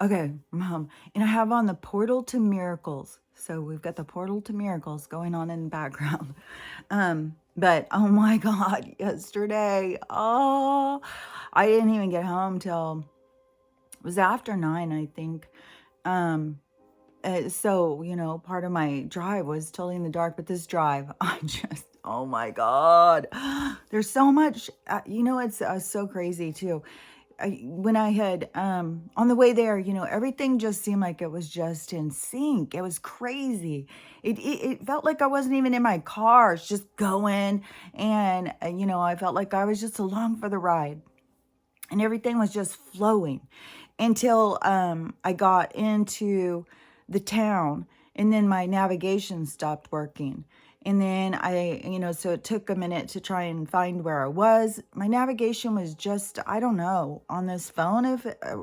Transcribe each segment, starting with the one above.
Okay, and I have on the Portal to Miracles. So we've got the Portal to Miracles going on in the background. But oh my God, yesterday, I didn't even get home till it was after 9, I think. Um, so, part of my drive was totally in the dark, but this drive, oh my God, there's so much, it's so crazy too. When I had, on the way there, everything just seemed like it was just in sync. It was crazy. It felt like I wasn't even in my car. It's just going. And, I felt like I was just along for the ride and everything was just flowing until I got into the town, and then my navigation stopped working. And then so it took a minute to try and find where I was. My navigation was just, I don't know, on this phone,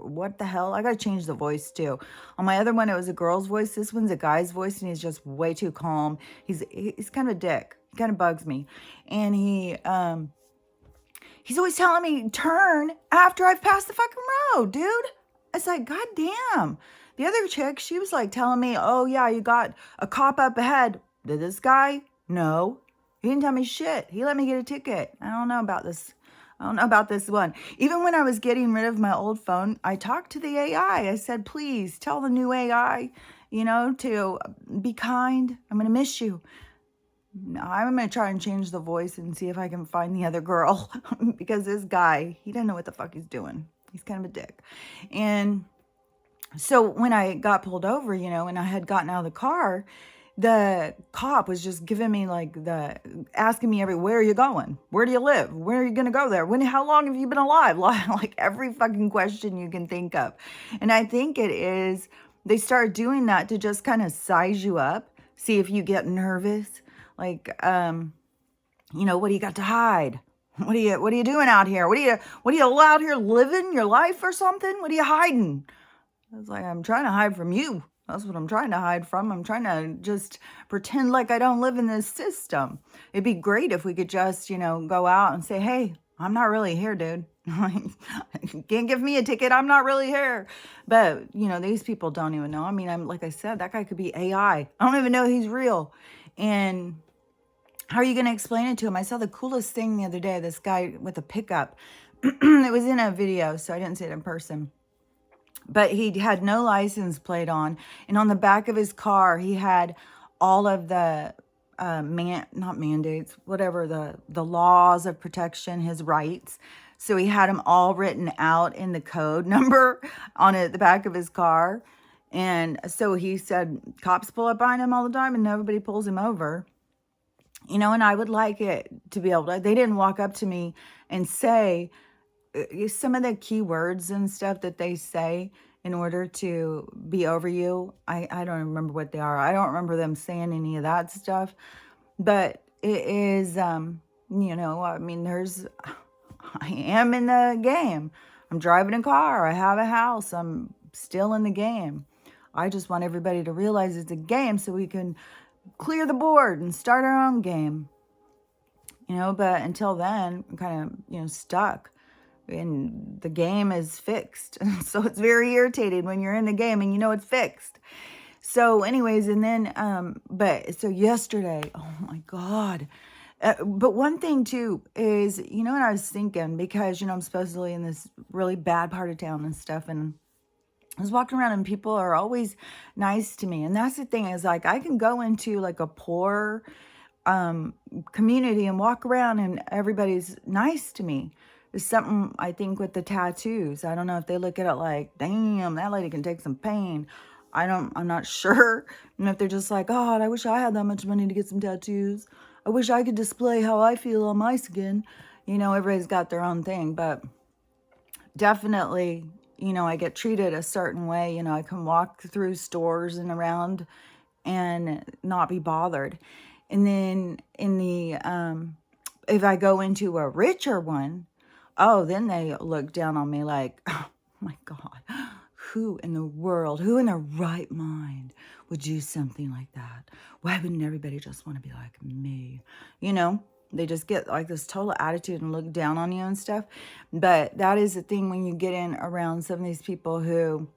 what the hell? I got to change the voice too. On my other one, it was a girl's voice. This one's a guy's voice, and he's just way too calm. He's kind of a dick. He kind of bugs me. And he's always telling me turn after I've passed the fucking road, dude. It's like, God damn. The other chick, she was like telling me, oh yeah, you got a cop up ahead. Did this guy? No. He didn't tell me shit. He let me get a ticket. I don't know about this. I don't know about this one. Even when I was getting rid of my old phone, I talked to the AI. I said, please tell the new AI, to be kind. I'm going to miss you. I'm going to try and change the voice and see if I can find the other girl because this guy, he doesn't know what the fuck he's doing. He's kind of a dick. And so when I got pulled over, and I had gotten out of the car, the cop was just giving me asking me where are you going? Where do you live? Where are you going to go there? How long have you been alive? Like every fucking question you can think of. And I think it is, they start doing that to just kind of size you up, see if you get nervous. Like, what do you got to hide? What are you doing out here? What are you out here living your life or something? What are you hiding? I was like, I'm trying to hide from you. That's what I'm trying to hide from. I'm trying to just pretend like I don't live in this system. It'd be great if we could just, go out and say, hey, I'm not really here, dude. You can't give me a ticket. I'm not really here. But, these people don't even know. I mean, like I said, that guy could be AI. I don't even know he's real. And how are you going to explain it to him? I saw the coolest thing the other day, this guy with a pickup. It was in a video, so I didn't see it in person. But he had no license plate on. And on the back of his car, he had all of the, not mandates, whatever, the laws of protection, his rights. So he had them all written out in the code number on the back of his car. And so he said, cops pull up behind him all the time and nobody pulls him over. And I would like it to be able to, they didn't walk up to me and say some of the key words and stuff that they say in order to be over you. I don't remember what they are. I don't remember them saying any of that stuff, but it is, I am in the game. I'm driving a car. I have a house. I'm still in the game. I just want everybody to realize it's a game so we can clear the board and start our own game, but until then, I'm kind of, stuck, and the game is fixed. So it's very irritating when you're in the game and it's fixed. So anyways, and then, so yesterday, oh my God. But one thing too is, and I was thinking, because, I'm supposedly in this really bad part of town and stuff, and I was walking around and people are always nice to me. And that's the thing, is like, I can go into like a poor community and walk around and everybody's nice to me. There's something, I think, with the tattoos. I don't know if they look at it like, damn, that lady can take some pain. I'm not sure. And if they're just like, God, I wish I had that much money to get some tattoos. I wish I could display how I feel on my skin. Everybody's got their own thing, but definitely, I get treated a certain way. I can walk through stores and around and not be bothered. And then if I go into a richer one, then they look down on me like, oh my God, who in the world, who in their right mind would do something like that? Why wouldn't everybody just want to be like me? They just get like this total attitude and look down on you and stuff. But that is the thing when you get in around some of these people who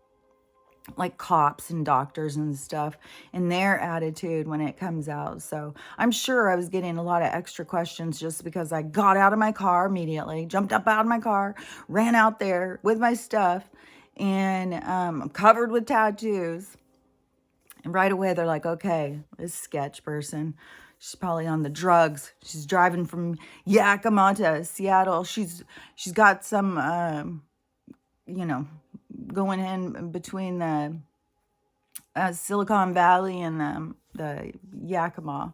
like cops and doctors and stuff and their attitude when it comes out. So I'm sure I was getting a lot of extra questions just because I got out of my car immediately, jumped up out of my car, ran out there with my stuff, and covered with tattoos. And right away they're like, okay, this sketch person, she's probably on the drugs. She's driving from Yakima to Seattle. She's got some you know, going in between the Silicon Valley and the Yakima,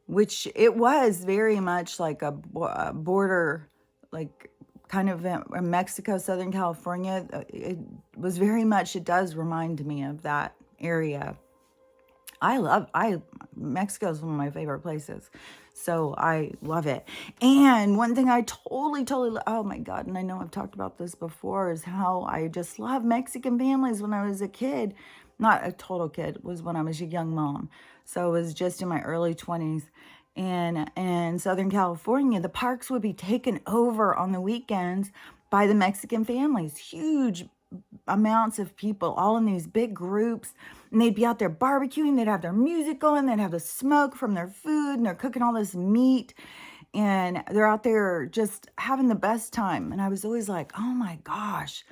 which it was very much like a border, like kind of in Mexico, Southern California. It was very much, it does remind me of that area. Mexico is one of my favorite places. So I love it. And one thing I totally, oh my God, and I know I've talked about this before, is how I just love Mexican families when I was a kid. Not a total kid, it was when I was a young mom. So it was just in my early 20s. And in Southern California, the parks would be taken over on the weekends by the Mexican families. Huge amounts of people, all in these big groups, and they'd be out there barbecuing. They'd have their music going, they'd have the smoke from their food, and they're cooking all this meat, and they're out there just having the best time. And I was always like, oh my gosh,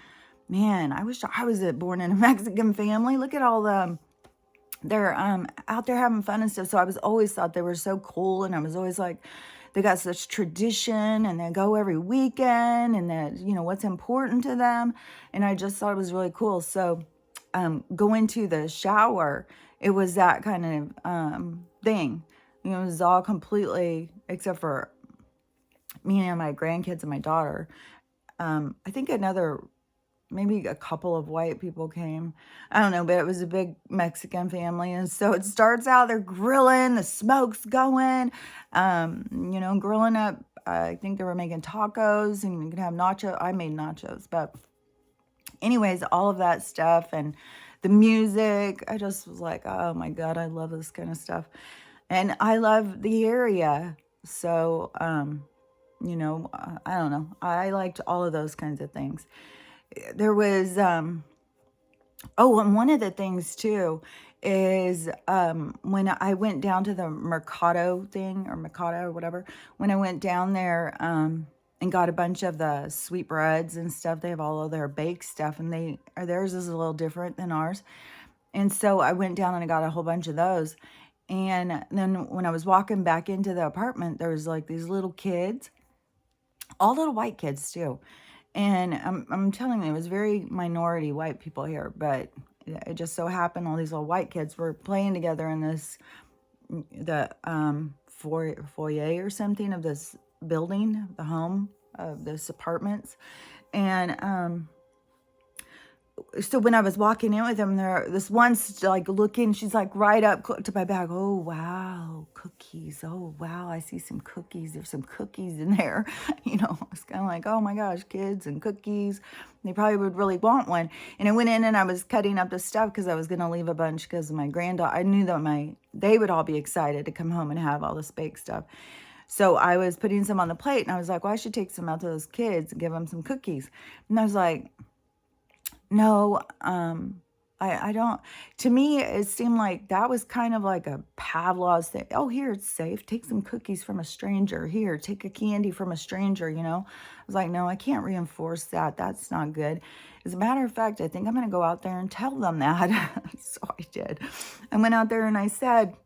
man, I wish I was born in a Mexican family. Look at all the they're out there having fun and stuff. So I was always thought they were so cool, and I was always like, they got such tradition, and they go every weekend, and that, you know, what's important to them. And I just thought it was really cool. So going to the shower, it was that kind of thing. You know, it was all completely, except for me and my grandkids and my daughter. I think maybe a couple of white people came. I don't know, but it was a big Mexican family. And so it starts out, they're grilling, the smoke's going, you know, grilling up. I think they were making tacos, and you can have nachos. I made nachos, but anyways, all of that stuff and the music, I just was like, oh my God, I love this kind of stuff. And I love the area. So, you know, I don't know. I liked all of those kinds of things. There was, and one of the things too is when I went down to the Mercado thing, or Mercado or whatever, when I went down there and got a bunch of the sweetbreads and stuff, they have all of their baked stuff, and theirs is a little different than ours. And so I went down and I got a whole bunch of those. And then when I was walking back into the apartment, there was like these little kids, all little white kids too. And I'm telling you, it was very minority white people here, but it just so happened all these little white kids were playing together in the foyer or something of this building, the home of this apartments. And so when I was walking in with them, this one's like looking, she's like right up to my back. Oh, wow, cookies. Oh, wow, I see some cookies. There's some cookies in there. You know, it's kind of like, oh my gosh, kids and cookies. They probably would really want one. And I went in and I was cutting up the stuff because I was going to leave a bunch because of my granddaughter. I knew that they would all be excited to come home and have all this baked stuff. So I was putting some on the plate, and I was like, well, I should take some out to those kids and give them some cookies. And I was like, no, I don't. To me, it seemed like that was kind of like a Pavlov's thing. Oh, here, it's safe. Take some cookies from a stranger. Here, take a candy from a stranger, you know. I was like, no, I can't reinforce that. That's not good. As a matter of fact, I think I'm going to go out there and tell them that. So I did. I went out there and I said,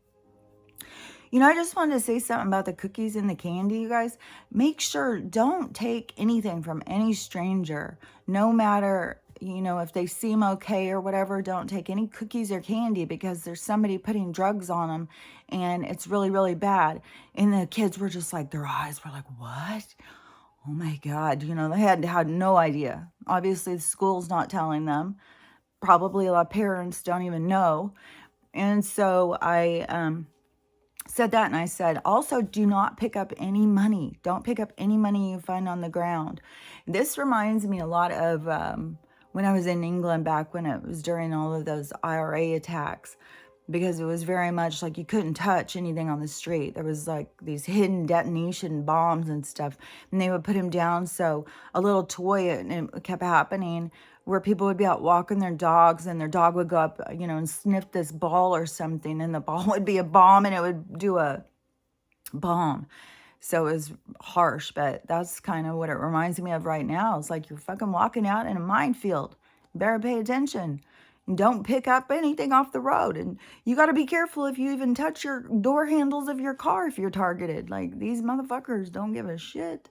you know, I just wanted to say something about the cookies and the candy, you guys. Make sure, don't take anything from any stranger, no matter, you know, if they seem okay or whatever. Don't take any cookies or candy because there's somebody putting drugs on them, and it's really, really bad. And the kids were just like, their eyes were like, what? Oh my God. You know, they had no idea. Obviously, the school's not telling them. Probably a lot of parents don't even know. And so I said that, and I said, also, do not pick up any money. Don't pick up any money you find on the ground. This reminds me a lot of when I was in England back when it was during all of those IRA attacks, because it was very much like you couldn't touch anything on the street. There was like these hidden detonation bombs and stuff, and they would put them down. So a little toy, and it kept happening where people would be out walking their dogs and their dog would go up, and sniff this ball or something, and the ball would be a bomb and it would do a bomb. So it was harsh, but that's kind of what it reminds me of right now. It's like you're fucking walking out in a minefield. You better pay attention. And don't pick up anything off the road. And you got to be careful if you even touch your door handles of your car if you're targeted. Like, these motherfuckers don't give a shit.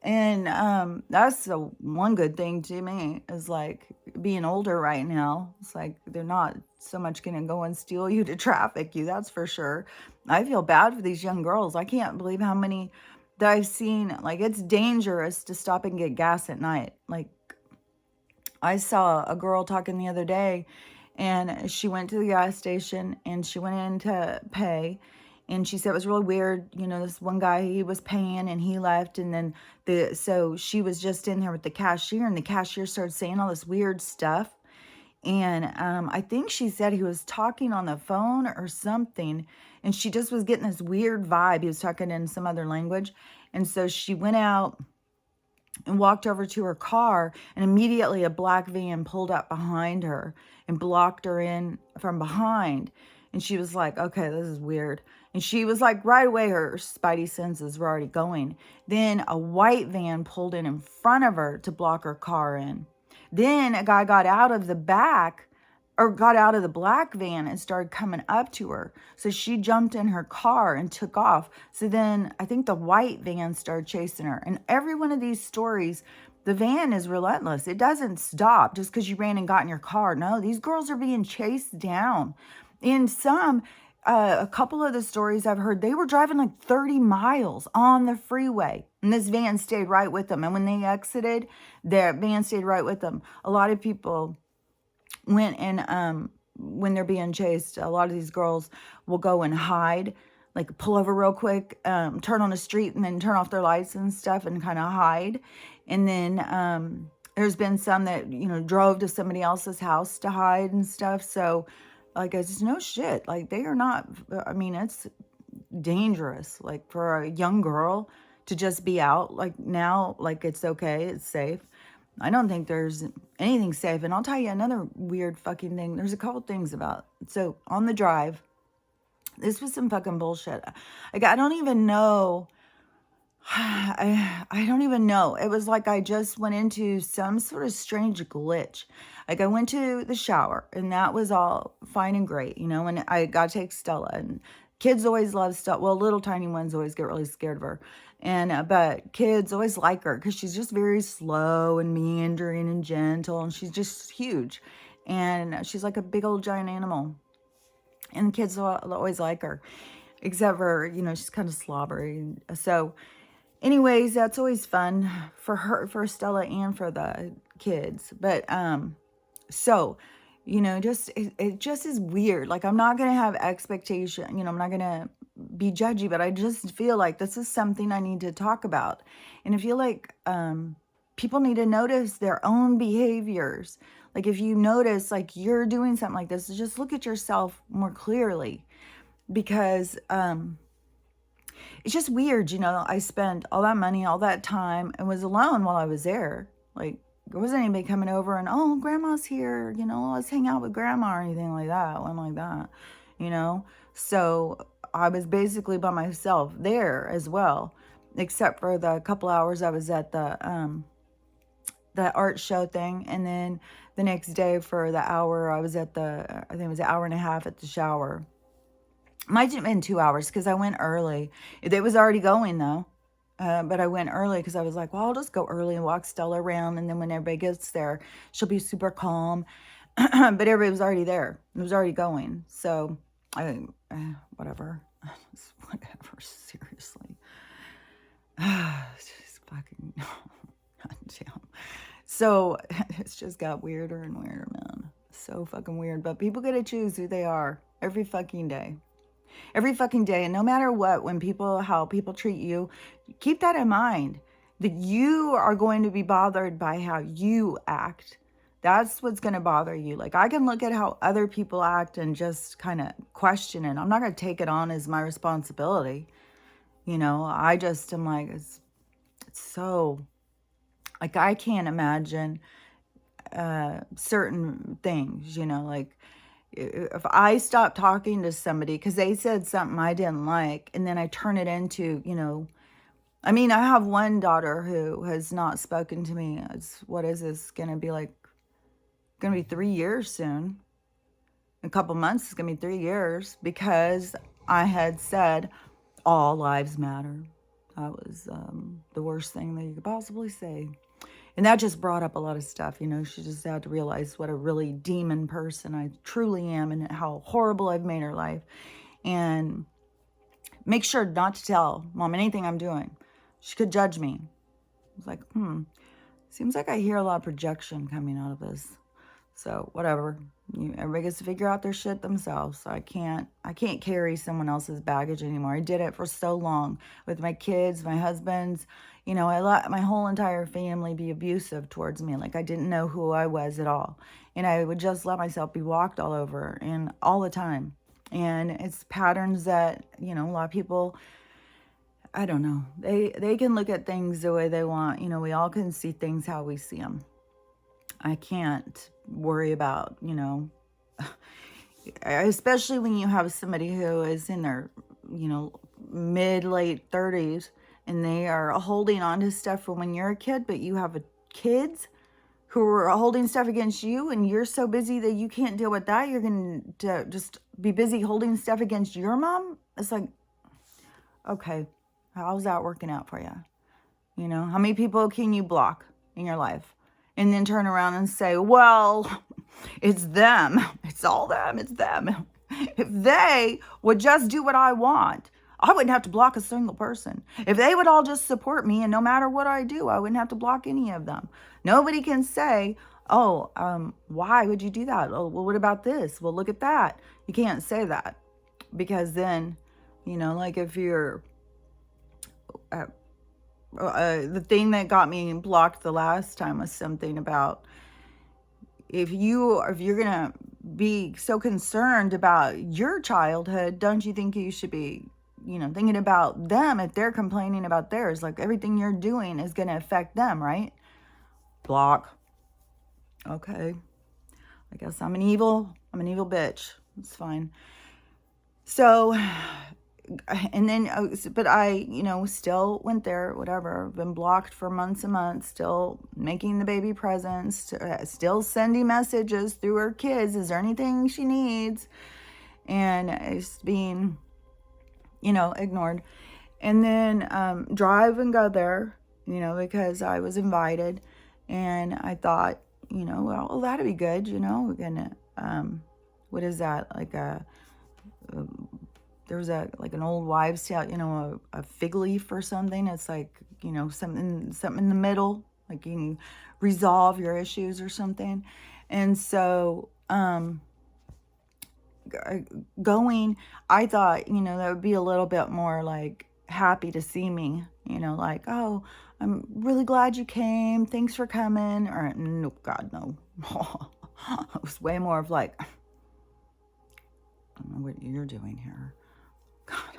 And that's the one good thing to me is like being older right now. It's like they're not so much going to go and steal you to traffic you. That's for sure. I feel bad for these young girls. I can't believe how many that I've seen. Like, it's dangerous to stop and get gas at night. Like, I saw a girl talking the other day, and she went to the gas station and she went in to pay. And she said it was really weird. This one guy, he was paying and he left. And then so she was just in there with the cashier, and the cashier started saying all this weird stuff. And I think she said he was talking on the phone or something. And she just was getting this weird vibe. He was talking in some other language. And so she went out and walked over to her car, and immediately a black van pulled up behind her and blocked her in from behind. And she was like, okay, this is weird. And she was like, right away, her spidey senses were already going. Then a white van pulled in front of her to block her car in. Then a guy got out of the back, or got out of the black van and started coming up to her. So she jumped in her car and took off. So then I think the white van started chasing her. And every one of these stories, the van is relentless. It doesn't stop just because you ran and got in your car. No, these girls are being chased down. In some, a couple of the stories I've heard, they were driving like 30 miles on the freeway. And this van stayed right with them. And when they exited, their van stayed right with them. A lot of people went and when they're being chased, a lot of these girls will go and hide, like pull over real quick, turn on the street, and then turn off their lights and stuff and kind of hide. And then there's been some that drove to somebody else's house to hide and stuff. So like, it's no shit. Like, they are not, I mean, it's dangerous, like, for a young girl to just be out like now, like, it's okay, it's safe. I don't think there's anything safe. And I'll tell you another weird fucking thing. There's a couple things about. So on the drive, this was some fucking bullshit. Like, I don't even know. I don't even know. It was like I just went into some sort of strange glitch. Like, I went to the shower and that was all fine and great, and I got to take Stella, and kids always love Stella. Well, little tiny ones always get really scared of her. And, but kids always like her because she's just very slow and meandering and gentle. And she's just huge. And she's like a big old giant animal. And kids always like her, except for, she's kind of slobbery. So anyways, that's always fun for her, for Stella and for the kids. But, so, it just is weird. Like, I'm not going to have expectation, I'm not going to be judgy, but I just feel like this is something I need to talk about. And I feel like, people need to notice their own behaviors. Like, if you notice, like, you're doing something like this, just look at yourself more clearly, because, it's just weird. I spent all that money, all that time, and was alone while I was there. Like, there wasn't anybody coming over and, oh, grandma's here, let's hang out with grandma or anything like that. It wasn't like that, So I was basically by myself there as well, except for the couple hours I was at the art show thing. And then the next day for the hour, I was at I think it was an hour and a half at the shower. Might have been 2 hours because I went early. It was already going though. But I went early because I was like, well, I'll just go early and walk Stella around. And then when everybody gets there, she'll be super calm. But everybody was already there. It was already going. So whatever. Whatever. Seriously. Just fucking, goddamn. So it's just got weirder and weirder, man. So fucking weird. But people get to choose who they are every fucking day. Every fucking day. And no matter what, how people treat you, keep that in mind, that you are going to be bothered by how you act. That's what's going to bother you. Like, I can look at how other people act and just kind of question it. I'm not going to take it on as my responsibility. I just am like, it's so, like, I can't imagine certain things, like if I stop talking to somebody because they said something I didn't like, and then I turn it into, I mean, I have one daughter who has not spoken to me. What is this going to be like? Going to be 3 years soon. In a couple months, it's going to be 3 years because I had said all lives matter. That was the worst thing that you could possibly say. And that just brought up a lot of stuff. She just had to realize what a really demon person I truly am and how horrible I've made her life. And make sure not to tell Mom anything I'm doing. She could judge me. I was like, seems like I hear a lot of projection coming out of this. So whatever. Everybody gets to figure out their shit themselves. So I can't carry someone else's baggage anymore. I did it for so long with my kids, my husbands. I let my whole entire family be abusive towards me. Like I didn't know who I was at all. And I would just let myself be walked all over and all the time. And it's patterns that, a lot of people, I don't know. They can look at things the way they want. We all can see things how we see them. I can't worry about, especially when you have somebody who is in their, mid-late 30s and they are holding on to stuff from when you're a kid, but you have kids who are holding stuff against you and you're so busy that you can't deal with that. You're going to just be busy holding stuff against your mom. It's like, okay, how's that working out for you? How many people can you block in your life? And then turn around and say, well, it's them. It's all them. It's them. If they would just do what I want, I wouldn't have to block a single person. If they would all just support me and no matter what I do, I wouldn't have to block any of them. Nobody can say, oh, why would you do that? Oh, well, what about this? Well, look at that. You can't say that because then, like if you're... the thing that got me blocked the last time was something about if you're gonna be so concerned about your childhood, don't you think you should be thinking about them if they're complaining about theirs? Like everything you're doing is gonna affect them, right? Block. Okay, I guess I'm an evil bitch. It's fine. So and then, but I, still went there, whatever. Been blocked for months and months, still making the baby presents, still sending messages through her kids. Is there anything she needs? And it's being, ignored. And then drive and go there, because I was invited. And I thought, well, that'd be good, we're gonna, what is that? Like there's like an old wives' tale, a fig leaf or something. It's like, something in the middle, like you can resolve your issues or something. And so, going, I thought, that would be a little bit more like happy to see me, like, oh, I'm really glad you came. Thanks for coming. Or no, God, no. It was way more of like, I don't know what you're doing here. God,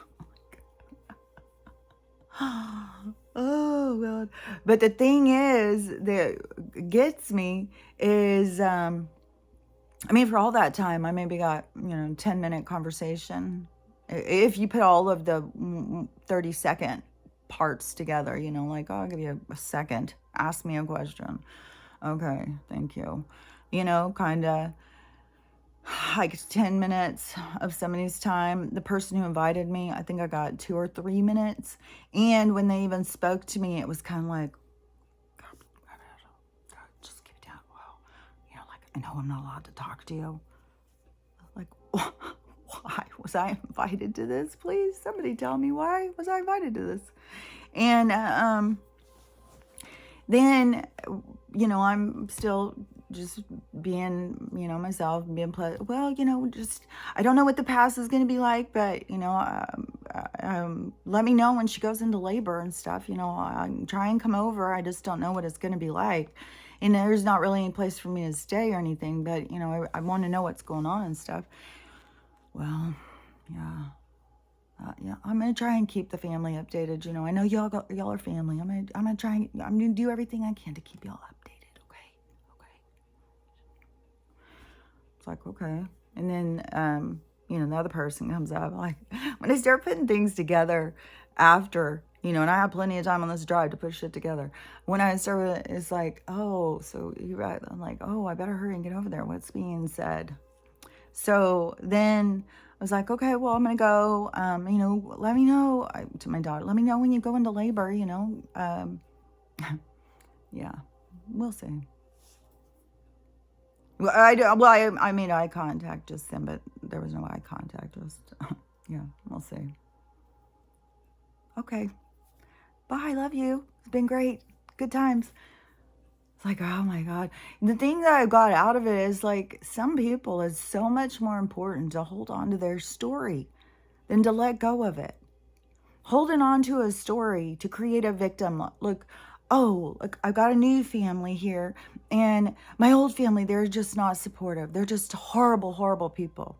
oh God. But the thing is that gets me is, for all that time, I maybe got, 10-minute conversation. If you put all of the 30-second parts together, like, oh, I'll give you a second. Ask me a question. Okay, thank you. Kind of like 10 minutes of somebody's time. The person who invited me, I think I got 2 or 3 minutes. And when they even spoke to me, it was kind of like, just give it down. Wow. Like, I know I'm not allowed to talk to you. Like, why was I invited to this? Please, somebody tell me, why was I invited to this? And then, I'm still just being, myself, being pleasant. Well, just, I don't know what the past is going to be like, but, let me know when she goes into labor and stuff. I can try and come over. I just don't know what it's going to be like. And there's not really any place for me to stay or anything, but, I want to know what's going on and stuff. Well, yeah. Yeah, I'm going to try and keep the family updated. I know y'all are family. I'm going to try and I'm going to do everything I can to keep y'all updated. Okay. like, okay. And then, the other person comes up. Like, when I start putting things together after, and I have plenty of time on this drive to put shit together. When I started, it's like, oh, so you're right. I'm like, oh, I better hurry and get over there. What's being said? So then I was like, okay, well, I'm going to go, let me know, to my daughter, let me know when you go into labor, yeah, we'll see. Well, I made eye contact just then, but there was no eye contact. Just, yeah, we'll see. Okay. Bye. Love you. It's been great. Good times. It's like, oh my God. The thing that I got out of it is like, some people, it's so much more important to hold on to their story than to let go of it. Holding on to a story to create a victim. Look, I've got a new family here, and my old family, they're just not supportive. They're just horrible, horrible people.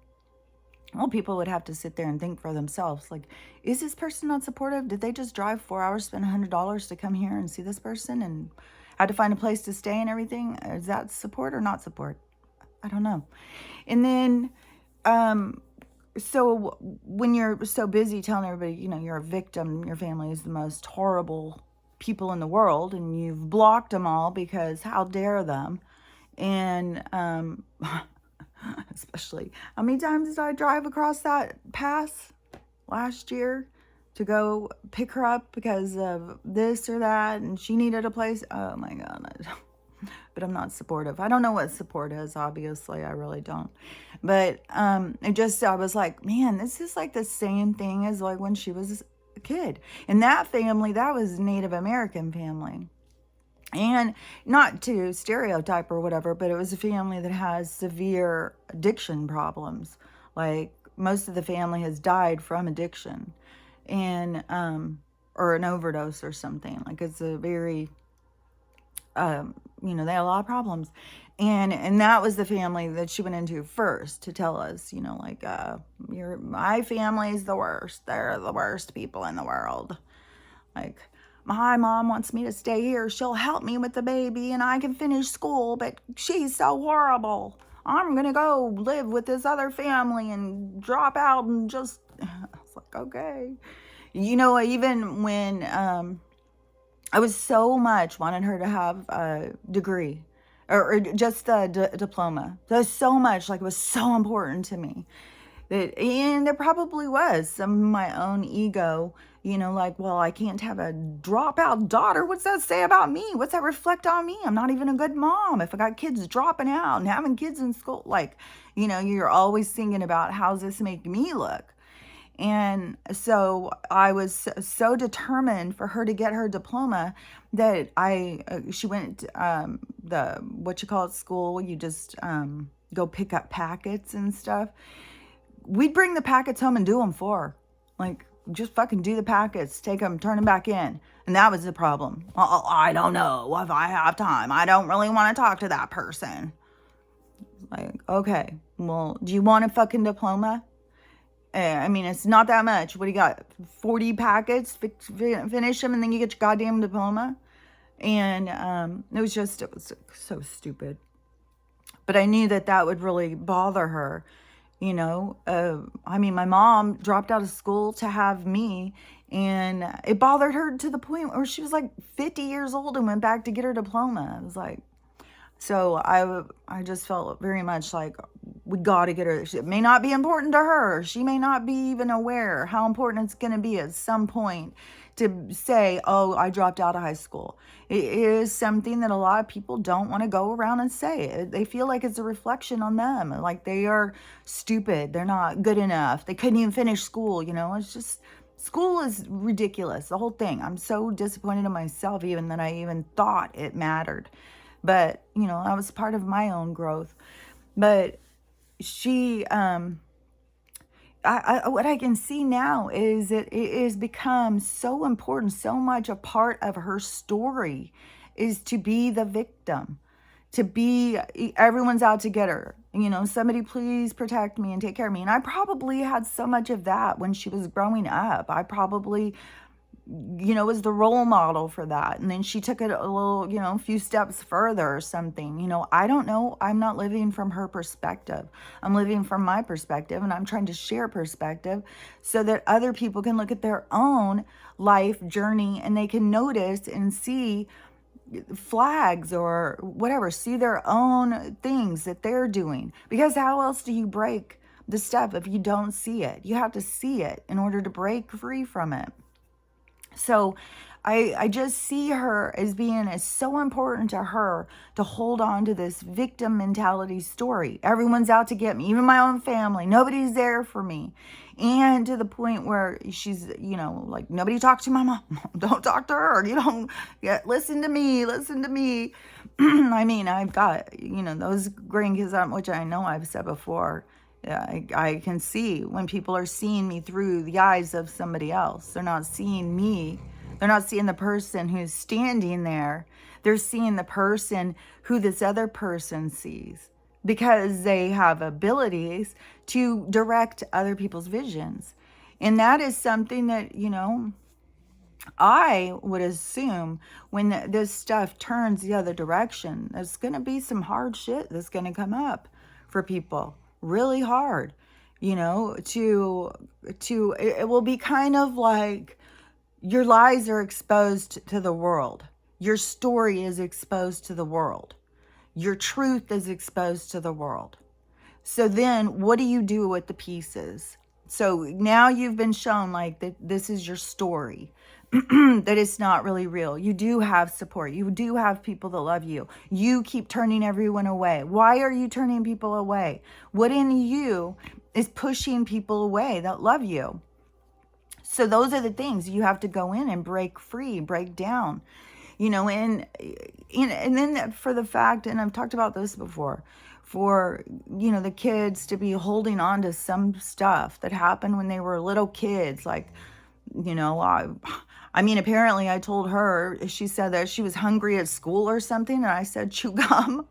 Well, people would have to sit there and think for themselves, like, is this person not supportive? Did they just drive 4 hours, spend $100 to come here and see this person and had to find a place to stay and everything? Is that support or not support? I don't know. And then, so when you're so busy telling everybody, you're a victim, your family is the most horrible people in the world, and you've blocked them all because how dare them? And especially, how many times did I drive across that pass last year to go pick her up because of this or that, and she needed a place? Oh my God. But I'm not supportive. I don't know what support is, obviously. I really don't. But I was like, man, this is like the same thing as like when she was a kid. And that family, that was Native American family. And not to stereotype or whatever, but it was a family that has severe addiction problems. Like, most of the family has died from addiction and or an overdose or something. Like, it's a very they had a lot of problems. And that was the family that she went into first to tell us, my family's the worst. They're the worst people in the world. Like, my mom wants me to stay here. She'll help me with the baby and I can finish school, but she's so horrible. I'm going to go live with this other family and drop out and just, I was like, okay. Even when, I was so much wanted her to have a degree or just a diploma. There's so much, like, it was so important to me. And there probably was some of my own ego, like, well, I can't have a dropout daughter. What's that say about me? What's that reflect on me? I'm not even a good mom if I got kids dropping out and having kids in school. Like, you're always thinking about, how's this make me look? And so I was so determined for her to get her diploma that she went school. You just go pick up packets and stuff. We'd bring the packets home and do them for her. Like, just fucking do the packets, take them, turn them back in. And that was the problem. I don't know if I have time. I don't really want to talk to that person. Like, okay, well, do you want a fucking diploma? I mean, it's not that much. What do you got? 40 packets? Finish them and then you get your goddamn diploma? And it was so stupid. But I knew that would really bother her. My mom dropped out of school to have me, and it bothered her to the point where she was like 50 years old and went back to get her diploma. I was like, so I just felt very much like we got to get her. It may not be important to her. She may not be even aware how important it's going to be at some point to say, oh, I dropped out of high school. It is something that a lot of people don't want to go around and say. They feel like it's a reflection on them. Like they are stupid. They're not good enough. They couldn't even finish school. It's just, school is ridiculous. The whole thing. I'm so disappointed in myself even that I even thought it mattered. But, that was part of my own growth. But she, what I can see now is that it has become so important, so much a part of her story is to be the victim, to be, everyone's out to get her. Somebody please protect me and take care of me. And I probably had so much of that when she was growing up. I probably was the role model for that. And then she took it a little, a few steps further or something. I don't know. I'm not living from her perspective. I'm living from my perspective, and I'm trying to share perspective so that other people can look at their own life journey and they can notice and see flags or whatever, see their own things that they're doing. Because how else do you break the step if you don't see it? You have to see it in order to break free from it. So I just see her as being as so important to her to hold on to this victim mentality story. Everyone's out to get me, even my own family. Nobody's there for me. And to the point where she's, like, nobody talk to my mom. Don't talk to her. Listen to me. Listen to me. I mean, I've got, those grandkids, which I know I've said before. I can see when people are seeing me through the eyes of somebody else. They're not seeing me. They're not seeing the person who's standing there. They're seeing the person who this other person sees, because they have abilities to direct other people's visions. And that is something that, I would assume when this stuff turns the other direction, there's going to be some hard shit that's going to come up for people. Really hard, it will be kind of like your lies are exposed to the world. Your story is exposed to the world. Your truth is exposed to the world. So then what do you do with the pieces? So now you've been shown like that this is your story. That it's not really real. You do have support. You do have people that love you. You keep turning everyone away. Why are you turning people away? What in you is pushing people away that love you? So those are the things you have to go in and break free, break down, and then for the fact, and I've talked about this before, for, the kids to be holding on to some stuff that happened when they were little kids, like, apparently I told her, she said that she was hungry at school or something, and I said, chew gum.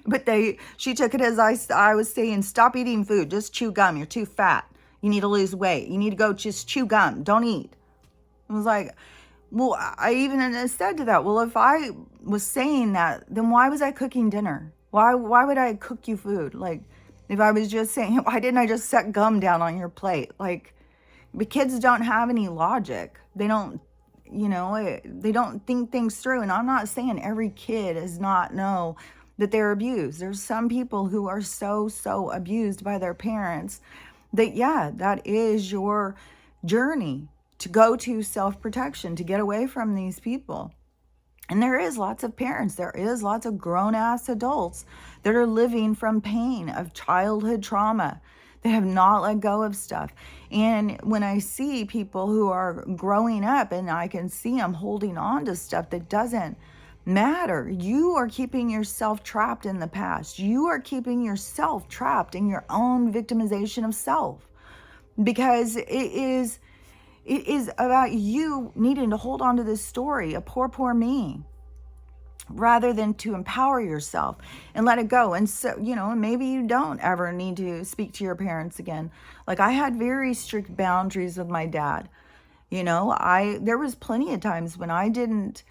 But she took it as I was saying, stop eating food, just chew gum. You're too fat. You need to lose weight. You need to go just chew gum. Don't eat. I was like, well, I even said to that, well, if I was saying that, then why was I cooking dinner? Why would I cook you food? Like, if I was just saying, why didn't I just set gum down on your plate? Like, but kids don't have any logic. They don't, they don't think things through. And I'm not saying every kid does not know that they're abused. There's some people who are so abused by their parents that, yeah, that is your journey to go to self-protection, to get away from these people. And there is lots of parents, there is lots of grown-ass adults that are living from pain of childhood trauma. They have not let go of stuff. And when I see people who are growing up and I can see them holding on to stuff that doesn't matter, you are keeping yourself trapped in the past. You are keeping yourself trapped in your own victimization of self, because it is about you needing to hold on to this story of poor me, rather than to empower yourself and let it go. And so, maybe you don't ever need to speak to your parents again. Like, I had very strict boundaries with my dad. There was plenty of times when I didn't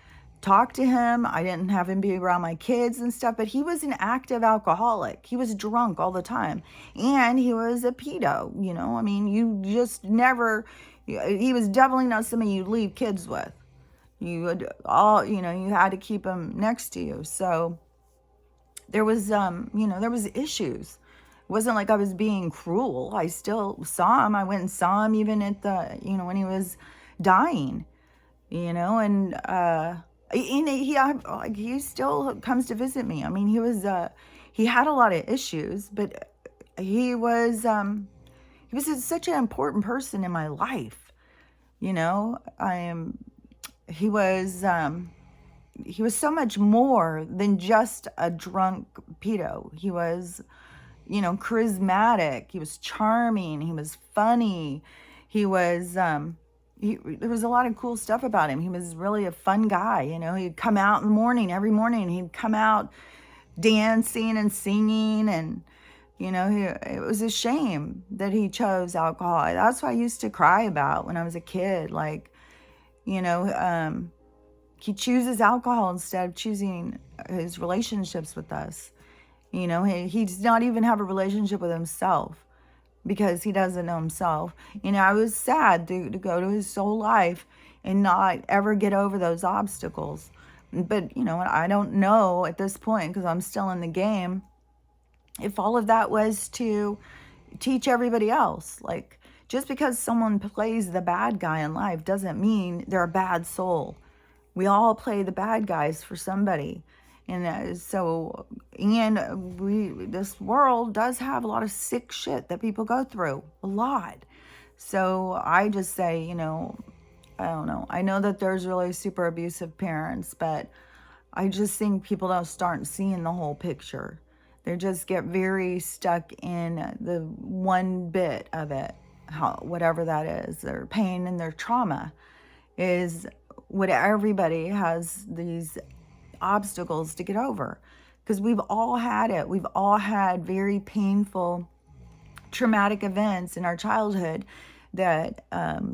talk to him. I didn't have him be around my kids and stuff, but he was an active alcoholic. He was drunk all the time. And he was a pedo, you just never, he was definitely not somebody you'd leave kids with. You would you had to keep them next to you. So there was, there was issues. It wasn't like I was being cruel. I still saw him. I went and saw him even at the, when he was dying, and he still comes to visit me. I mean, he had a lot of issues, but he was such an important person in my life. He was so much more than just a drunk pedo. He was, charismatic. He was charming. He was funny. He was, there was a lot of cool stuff about him. He was really a fun guy. He'd come out in the morning, every morning. He'd come out dancing and singing, and, it was a shame that he chose alcohol. That's what I used to cry about when I was a kid. Like, You know, he chooses alcohol instead of choosing his relationships with us. You know, he does not even have a relationship with himself because he doesn't know himself. You know, I was sad to go to his whole life and not ever get over those obstacles. But, you know, I don't know at this point, because I'm still in the game, if all of that was to teach everybody else. Like, just because someone plays the bad guy in life doesn't mean they're a bad soul. We all play the bad guys for somebody. And this world does have a lot of sick shit that people go through, a lot. So I just say, you know, I don't know. I know that there's really super abusive parents, but I just think people don't start seeing the whole picture. They just get very stuck in the one bit of it, whatever that is. Their pain and their trauma is what everybody has these obstacles to get over, because we've all had it. We've all had very painful, traumatic events in our childhood that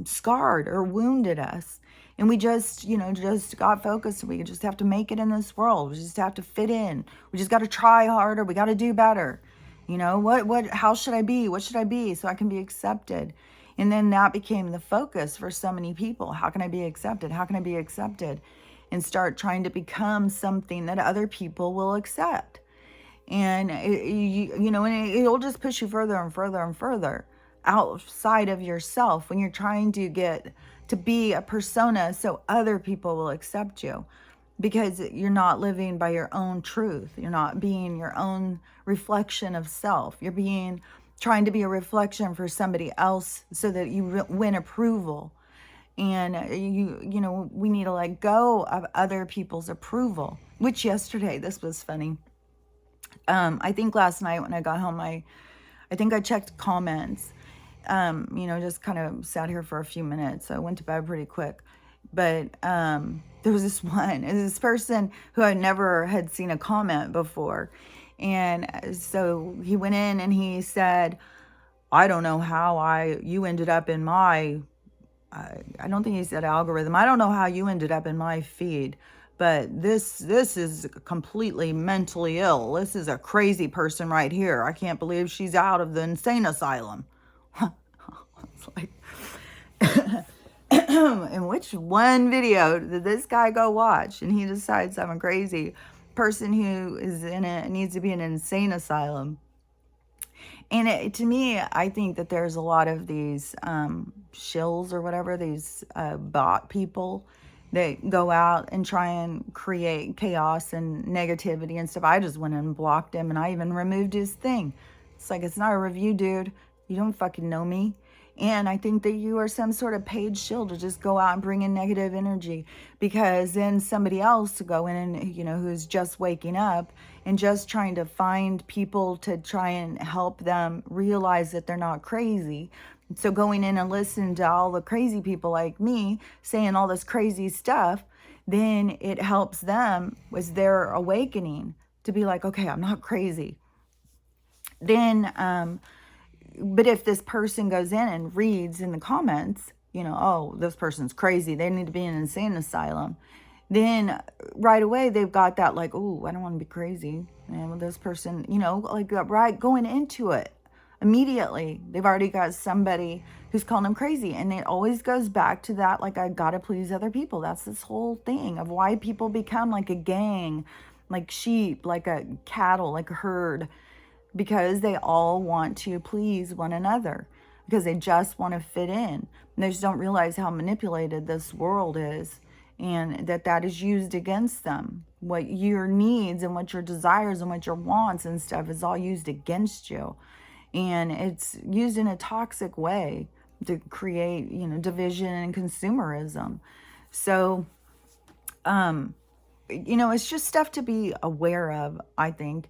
scarred or wounded us. And we just, you know, just got focused. We just have to make it in this world. We just have to fit in. We just got to try harder. We got to do better. You know, how should I be? What should I be so I can be accepted? And then that became the focus for so many people. How can I be accepted? How can I be accepted? And start trying to become something that other people will accept. And, it'll just push you further and further and further outside of yourself when you're trying to get to be a persona so other people will accept you, because you're not living by your own truth. You're not being your own reflection of self. You're trying to be a reflection for somebody else so that you win approval. And we need to let go of other people's approval, which yesterday, this was funny. I think last night when I got home, I think I checked comments, just kind of sat here for a few minutes. So I went to bed pretty quick. But there was this person who I never had seen a comment before. And so he went in and he said, I don't know how you ended up in my, I don't think he said algorithm. I don't know how you ended up in my feed. But this is completely mentally ill. This is a crazy person right here. I can't believe she's out of the insane asylum. It's like, and which one video did this guy go watch? And he decides I'm a crazy person who is needs to be in an insane asylum. And to me, I think that there's a lot of these shills or whatever, these bot people that go out and try and create chaos and negativity and stuff. I just went and blocked him, and I even removed his thing. It's like, it's not a review, dude. You don't fucking know me. And I think that you are some sort of paid shill to just go out and bring in negative energy, because then somebody else to go in and, who's just waking up and just trying to find people to try and help them realize that they're not crazy. So going in and listening to all the crazy people like me saying all this crazy stuff, then it helps them with their awakening to be like, okay, I'm not crazy. Then, but if this person goes in and reads in the comments, oh, this person's crazy, they need to be in an insane asylum, then right away they've got that like, oh, I don't want to be crazy. And this person, right, going into it. Immediately, they've already got somebody who's calling them crazy. And it always goes back to that, like, I gotta please other people. That's this whole thing of why people become like a gang, like sheep, like a cattle, like a herd, because they all want to please one another, because they just want to fit in. And they just don't realize how manipulated this world is, and that is used against them. What your needs and what your desires and what your wants and stuff is all used against you. And it's used in a toxic way to create, division and consumerism. So, it's just stuff to be aware of, I think.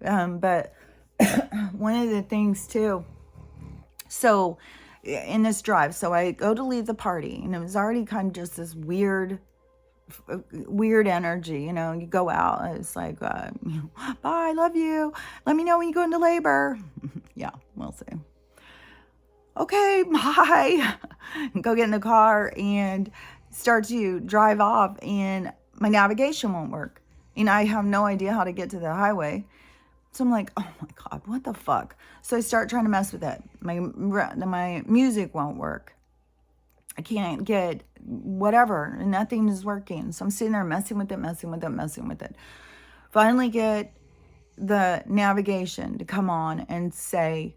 But one of the things too, so in this drive, so I go to leave the party, and it was already kind of just this weird energy, you go out, and it's like, bye, love you, let me know when you go into labor. Yeah, we'll see. Okay, bye. Go get in the car. And start to drive off and my navigation won't work. And I have no idea how to get to the highway. So I'm like, oh my God, what the fuck? So I start trying to mess with it. My music won't work. I can't get whatever. Nothing is working. So I'm sitting there messing with it. Finally get the navigation to come on and say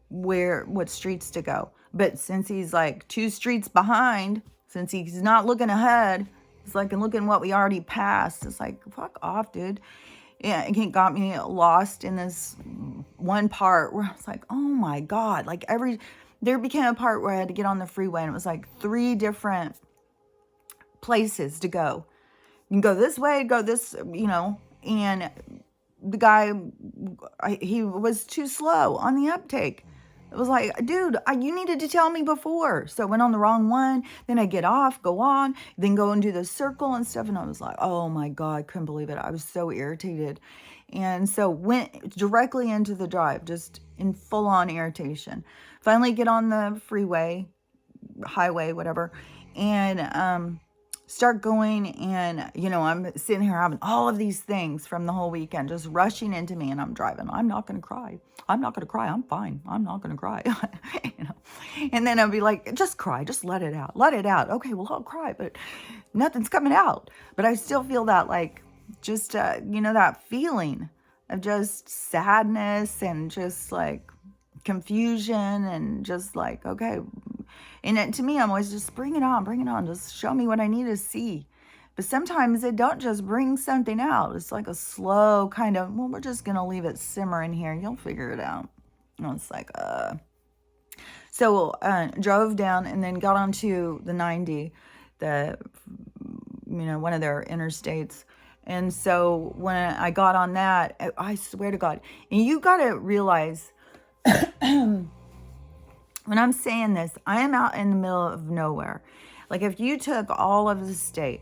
what streets to go. But since he's like 2 streets behind, since he's not looking ahead, it's like looking what we already passed. It's like, fuck off, dude. Yeah, it got me lost in this one part where I was like, oh my God. Like there became a part where I had to get on the freeway and it was like 3 different places to go. You can go this way, go this, and the guy, he was too slow on the uptake. It was like, dude, you needed to tell me before. So I went on the wrong one. Then I get off, go on, then go and do the circle and stuff. And I was like, oh my God, couldn't believe it. I was so irritated. And so went directly into the drive, just in full on irritation. Finally get on the freeway, highway, whatever. And, start going, and I'm sitting here having all of these things from the whole weekend just rushing into me, and I'm driving. I'm not gonna cry. I'm fine. I'm not gonna cry. And then I'll be like, just cry, just let it out. Okay, well, I'll cry, but nothing's coming out. But I still feel that, like, just that feeling of just sadness and just like confusion and just like, okay. And to me, I'm always just bring it on. Just show me what I need to see. But sometimes it don't just bring something out. It's like a slow kind of, well, we're just going to leave it simmering here. You'll figure it out. And it's like, So drove down and then got onto the 90, one of their interstates. And so when I got on that, I swear to God, and you got to realize, when I'm saying this, I am out in the middle of nowhere. Like if you took all of the state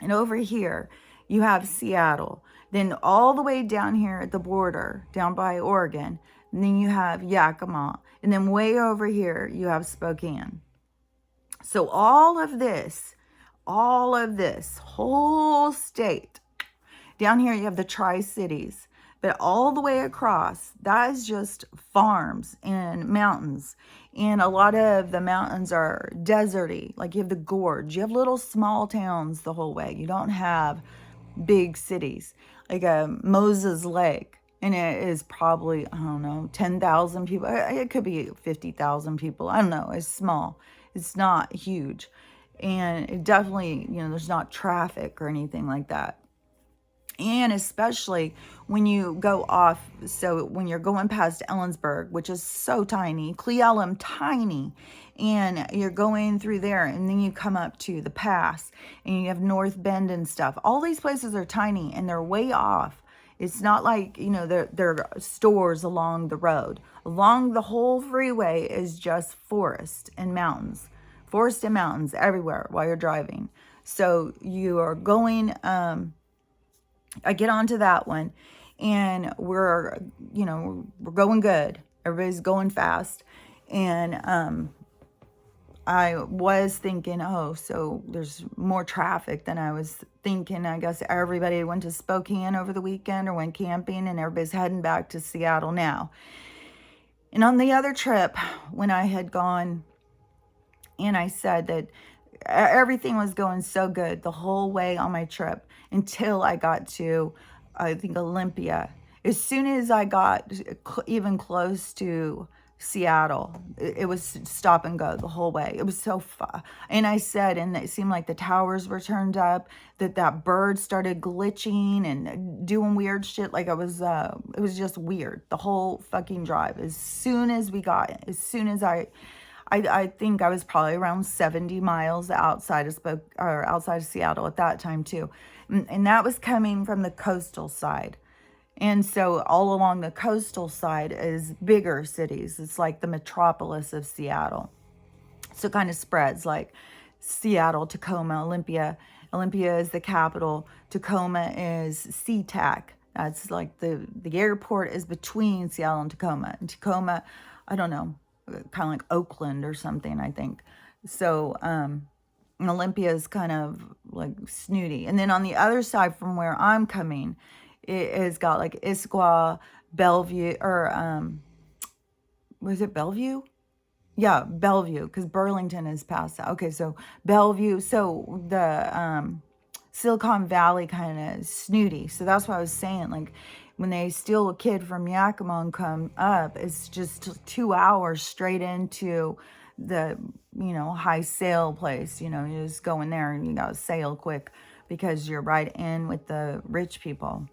and over here you have Seattle, then all the way down here at the border, down by Oregon, and then you have Yakima, and then way over here you have Spokane. So all of this whole state, down here you have the Tri-Cities. But all the way across, that is just farms and mountains. And a lot of the mountains are deserty. Like you have the gorge. You have little small towns the whole way. You don't have big cities. Like Moses Lake. And it is probably, 10,000 people. It could be 50,000 people. I don't know. It's small. It's not huge. And it definitely, there's not traffic or anything like that. And especially when you go off, so when you're going past Ellensburg, which is so tiny, Cle Elum tiny, and you're going through there, and then you come up to the pass, and you have North Bend and stuff. All these places are tiny, and they're way off. It's not like, they're stores along the road. Along the whole freeway is just forest and mountains everywhere while you're driving. So you are going, I get onto that one, and we're going good. Everybody's going fast. And I was thinking, so there's more traffic than I was thinking. I guess everybody went to Spokane over the weekend or went camping, and everybody's heading back to Seattle now. And on the other trip, when I had gone, and I said that everything was going so good the whole way on my trip until I got to, I think, Olympia. As soon as I got even close to Seattle, it was stop and go the whole way. It was so fun. And I said, and it seemed like the towers were turned up, that bird started glitching and doing weird shit. Like it was just weird. The whole fucking drive. As soon as I think I was probably around 70 miles outside of Seattle at that time too. And that was coming from the coastal side. And so all along the coastal side is bigger cities. It's like the metropolis of Seattle. So it kind of spreads like Seattle, Tacoma, Olympia. Olympia is the capital. Tacoma is SeaTac. That's like the airport is between Seattle and Tacoma. And Tacoma, I don't know, kind of like Oakland or something, I think. So, Olympia is kind of like snooty. And then on the other side from where I'm coming, it has got like Issaquah, Bellevue, or was it Bellevue? Yeah, Bellevue, because Burlington is past that. Okay, so Bellevue. So the Silicon Valley kind of snooty. So that's what I was saying. Like when they steal a kid from Yakima and come up, it's just 2 hours straight into the, high sale place. You just go in there and you got to sail quick because you're right in with the rich people.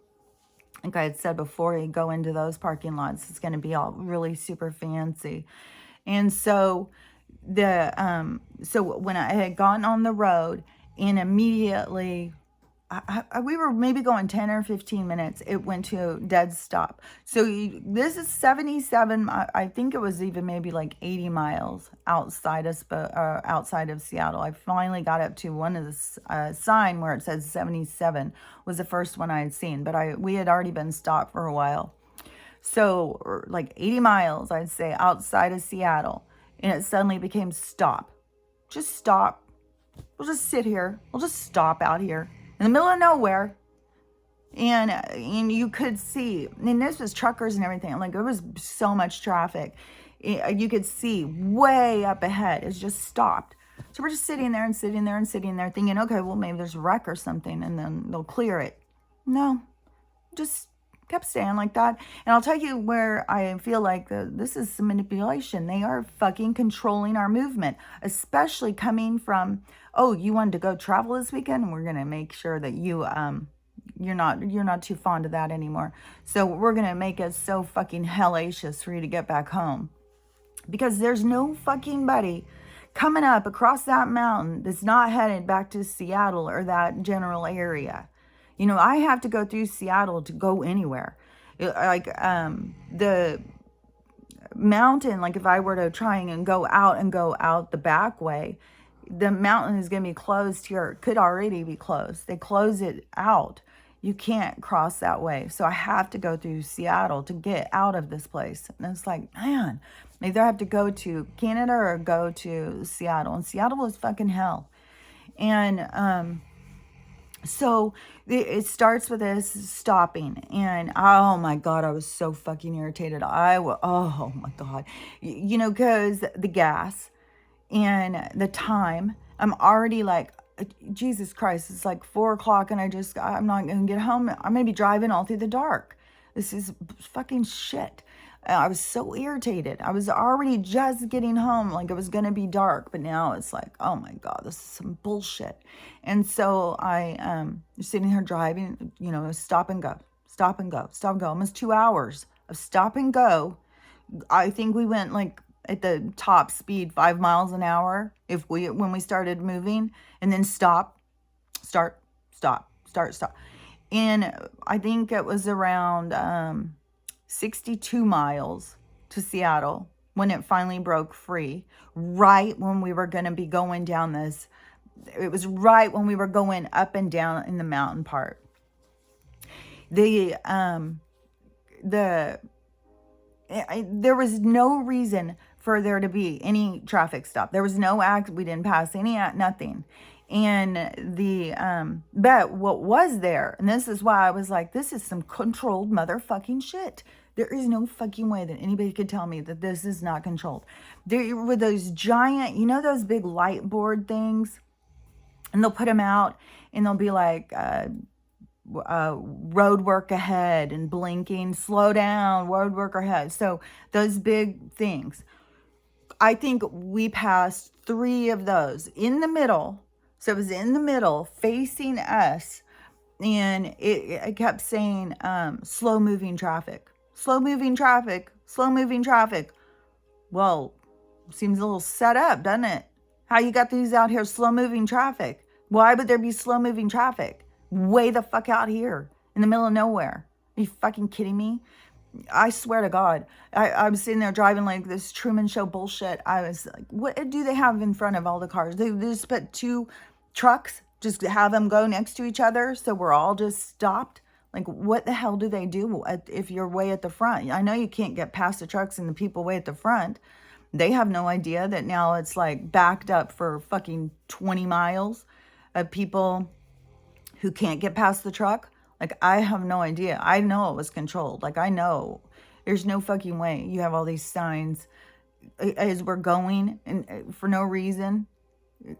Like I had said before, you go into those parking lots, it's going to be all really super fancy. And so so when I had gotten on the road and immediately we were maybe going 10 or 15 minutes, it went to a dead stop. So this is 77, I think it was even maybe like 80 miles outside of Seattle. I finally got up to one of the sign where it says 77 was the first one I had seen, but we had already been stopped for a while. So like 80 miles, I'd say, outside of Seattle. And it suddenly became stop. Just stop. We'll just sit here. We'll just stop out here in the middle of nowhere. And you could see, and this was truckers and everything. Like, there was so much traffic. You could see way up ahead. It's just stopped. So we're just sitting there and sitting there and sitting there thinking, okay, well, maybe there's a wreck or something and then they'll clear it. No, just kept staying like that. And I'll tell you where I feel like this is some manipulation. They are fucking controlling our movement, especially coming from, oh, you wanted to go travel this weekend? We're going to make sure that you're not too fond of that anymore. So we're going to make it so fucking hellacious for you to get back home. Because there's no fucking buddy coming up across that mountain that's not headed back to Seattle or that general area. I have to go through Seattle to go anywhere. Like the mountain, like if I were to try and go out the back way, the mountain is going to be closed here. It could already be closed. They close it out. You can't cross that way. So I have to go through Seattle to get out of this place. And it's like, man, either I have to go to Canada or go to Seattle. And Seattle is fucking hell. And so it starts with this stopping, and oh my God, I was so fucking irritated. Oh my God, because the gas and the time, I'm already like, Jesus Christ, it's like 4 o'clock and I'm not going to get home. I'm going to be driving all through the dark. This is fucking shit. I was so irritated. I was already just getting home, like it was going to be dark, but now it's like, oh my God, this is some bullshit. And so I was sitting here driving, stop and go, stop and go, stop and go, almost 2 hours of stop and go. I think we went like at the top speed, 5 miles an hour when we started moving, and then stop, start, stop, start, stop. And I think it was around 62 miles to Seattle when it finally broke free, right when we were going to be going down this. It was right when we were going up and down in the mountain part. There was no reason for there to be any traffic stop. There was no we didn't pass any nothing. And but what was there, and this is why I was like, this is some controlled motherfucking shit. There is no fucking way that anybody could tell me that this is not controlled. There were those giant, those big light board things, and they'll put them out and they'll be like, road work ahead and blinking, slow down, road work ahead. So those big things, I think we passed 3 of those in the middle. So it was in the middle facing us, and it kept saying slow moving traffic, slow moving traffic, slow moving traffic. Well, seems a little set up, doesn't it? How you got these out here, slow moving traffic? Why would there be slow moving traffic way the fuck out here in the middle of nowhere? Are you fucking kidding me? I swear to God, I was sitting there driving like this Truman Show bullshit. I was like, what do they have in front of all the cars? They just put 2 trucks, just have them go next to each other, so we're all just stopped. Like, what the hell do they do if you're way at the front? I know you can't get past the trucks and the people way at the front, They have no idea that now it's like backed up for fucking 20 miles of people who can't get past the truck. Like, I have no idea. I know it was controlled. Like, I know there's no fucking way you have all these signs as we're going, and for no reason,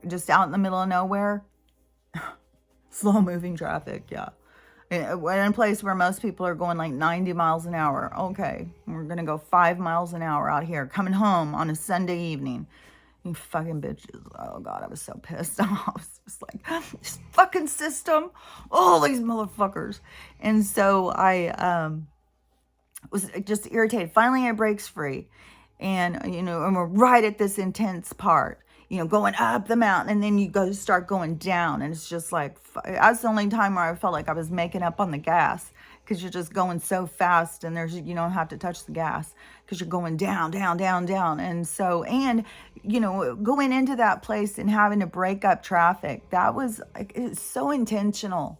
just out in the middle of nowhere. Slow moving traffic, yeah. We're in a place where most people are going like 90 miles an hour. Okay, we're gonna go 5 miles an hour out here, coming home on a Sunday evening. You fucking bitches. Oh God, I was so pissed off. I was just like, this fucking system, all these motherfuckers. And so I was just irritated. Finally, it breaks free. And, and we're right at this intense part, going up the mountain, and then you start going down. And it's just like, that's the only time where I felt like I was making up on the gas, because you're just going so fast, and you don't have to touch the gas because you're going down, down, down, down. And so, going into that place and having to break up traffic, that was like, it's so intentional,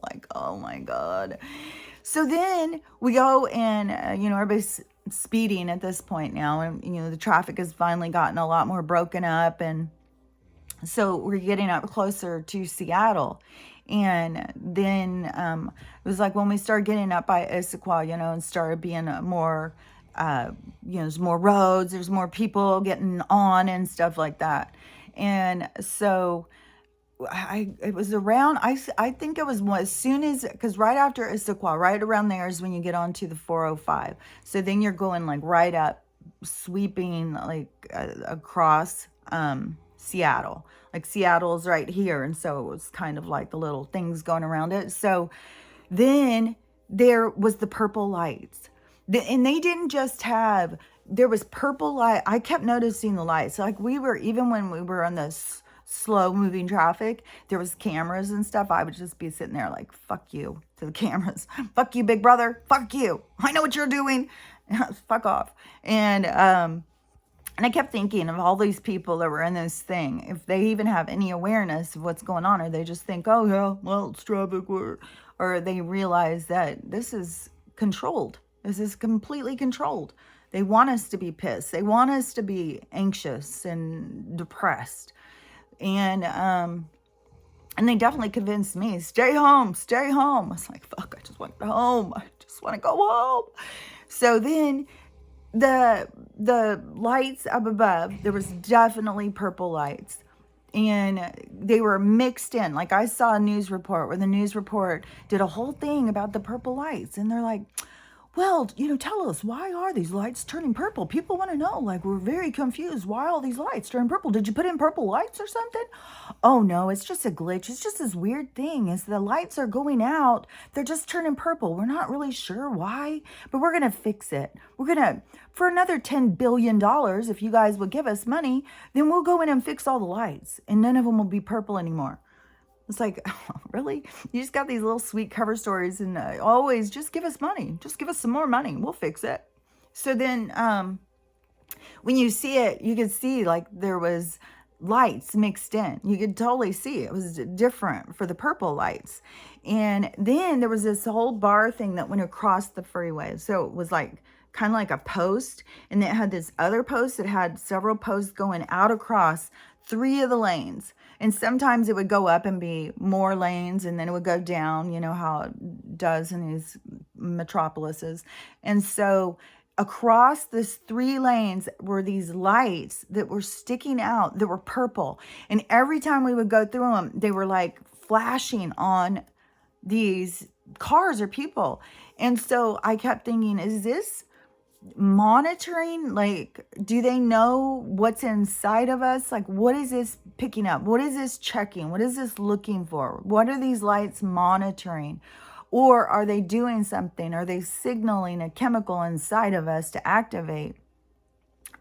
like, oh my God. So then we go and, everybody's speeding at this point now. And, the traffic has finally gotten a lot more broken up. And so we're getting up closer to Seattle. And then it was like when we started getting up by Issaquah, and started being more, there's more roads, there's more people getting on and stuff like that. And so it was around, I think it was as soon as, because right after Issaquah, right around there is when you get onto the 405. So then you're going like right up, sweeping like across Seattle. Like Seattle's right here. And so it was kind of like the little things going around it. So then there was the purple lights. And they didn't just have, there was purple light. I kept noticing the lights. Like even when we were on this slow moving traffic, there was cameras and stuff. I would just be sitting there like, fuck you to the cameras. Fuck you, big brother. Fuck you. I know what you're doing. Fuck off. And I kept thinking of all these people that were in this thing, if they even have any awareness of what's going on, or they just think, oh yeah, well, it's traffic, or they realize that this is controlled. This is completely controlled. They want us to be pissed. They want us to be anxious and depressed. And they definitely convinced me, stay home. I was like, fuck, I just want to go home. I just want to go home. So then the lights up above, there was definitely purple lights. And they were mixed in. Like, I saw a news report where the news report did a whole thing about the purple lights. And they're like, well, tell us, why are these lights turning purple? People want to know, like, we're very confused. Why are all these lights turning purple? Did you put in purple lights or something? Oh, no, it's just a glitch. It's just this weird thing. As the lights are going out, they're just turning purple. We're not really sure why, but we're going to fix it. We're going to, for another $10 billion, if you guys would give us money, then we'll go in and fix all the lights, and none of them will be purple anymore. It's like, oh, really? You just got these little sweet cover stories, and always just give us money. Just give us some more money. We'll fix it. So then when you see it, you could see like there was lights mixed in. You could totally see it was different for the purple lights. And then there was this whole bar thing that went across the freeway. So it was like kind of like a post, and it had this other post that had several posts going out across 3 of the lanes. And sometimes it would go up and be more lanes, and then it would go down, how it does in these metropolises. And so across this 3 lanes were these lights that were sticking out, that were purple. And every time we would go through them, they were like flashing on these cars or people. And so I kept thinking, is this monitoring? Like, do they know what's inside of us? Like, what is this picking up? What is this checking? What is this looking for? What are these lights monitoring? Or are they doing something? Are they signaling a chemical inside of us to activate?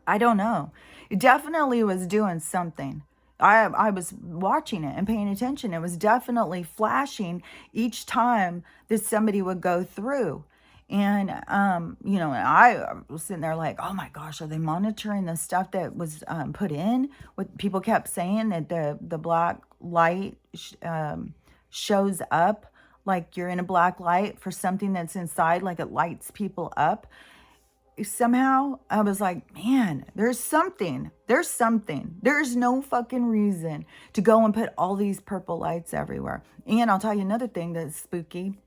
I don't know. It definitely was doing something. I was watching it and paying attention. It was definitely flashing each time that somebody would go through. And, I was sitting there like, oh my gosh, are they monitoring the stuff that was put in? What people kept saying, that the black light shows up like you're in a black light for something that's inside, like it lights people up. somehow I was like, man, there's something. There's no fucking reason to go and put all these purple lights everywhere. And I'll tell you another thing that's spooky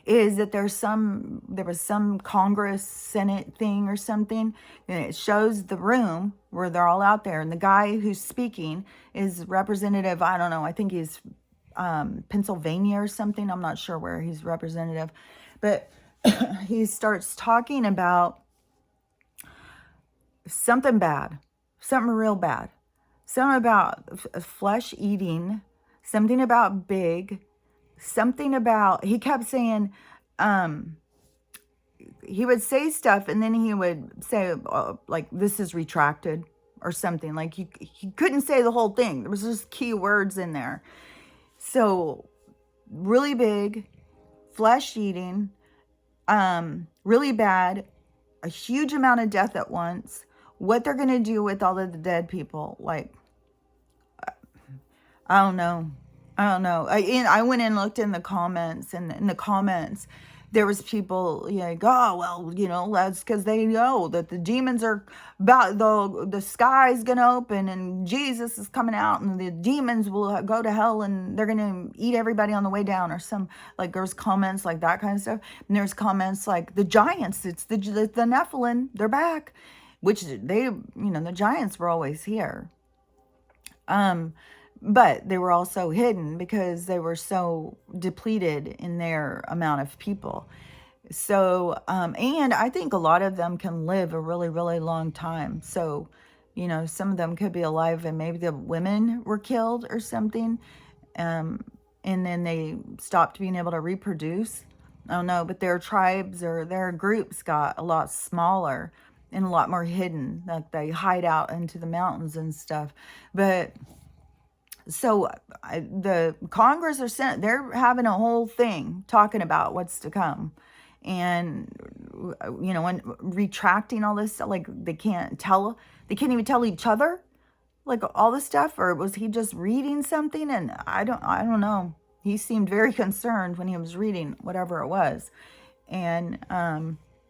is that there was some Congress Senate thing or something, and it shows the room where they're all out there, and the guy who's speaking is representative, I don't know, I think he's Pennsylvania or something, I'm not sure where he's representative, but he starts talking about something bad, something real bad, something about flesh eating, something about big, something about, he kept saying, he would say stuff and then he would say, like, this is retracted or something. Like, he couldn't say the whole thing. There was just key words in there. So, really big, flesh eating, really bad, a huge amount of death at once, what they're going to do with all of the dead people, like, I don't know. I went and looked in the comments, and in the comments, there was people like, oh, well, that's because they know that the demons are about, the sky's going to open and Jesus is coming out and the demons will go to hell and they're going to eat everybody on the way down, or some, like, there's comments like that kind of stuff. And there's comments like the giants, it's the Nephilim, they're back, which they, the giants were always here. But they were also hidden because they were so depleted in their amount of people. So, and I think a lot of them can live a really, really long time. So, some of them could be alive and maybe the women were killed or something. And then they stopped being able to reproduce. I don't know, but their tribes or their groups got a lot smaller and a lot more hidden. Like, they hide out into the mountains and stuff. But so the Congress or Senate, they're having a whole thing talking about what's to come, and and retracting all this. Like, they can't even tell each other, like, all this stuff. Or was he just reading something? And I don't know. He seemed very concerned when he was reading whatever it was, and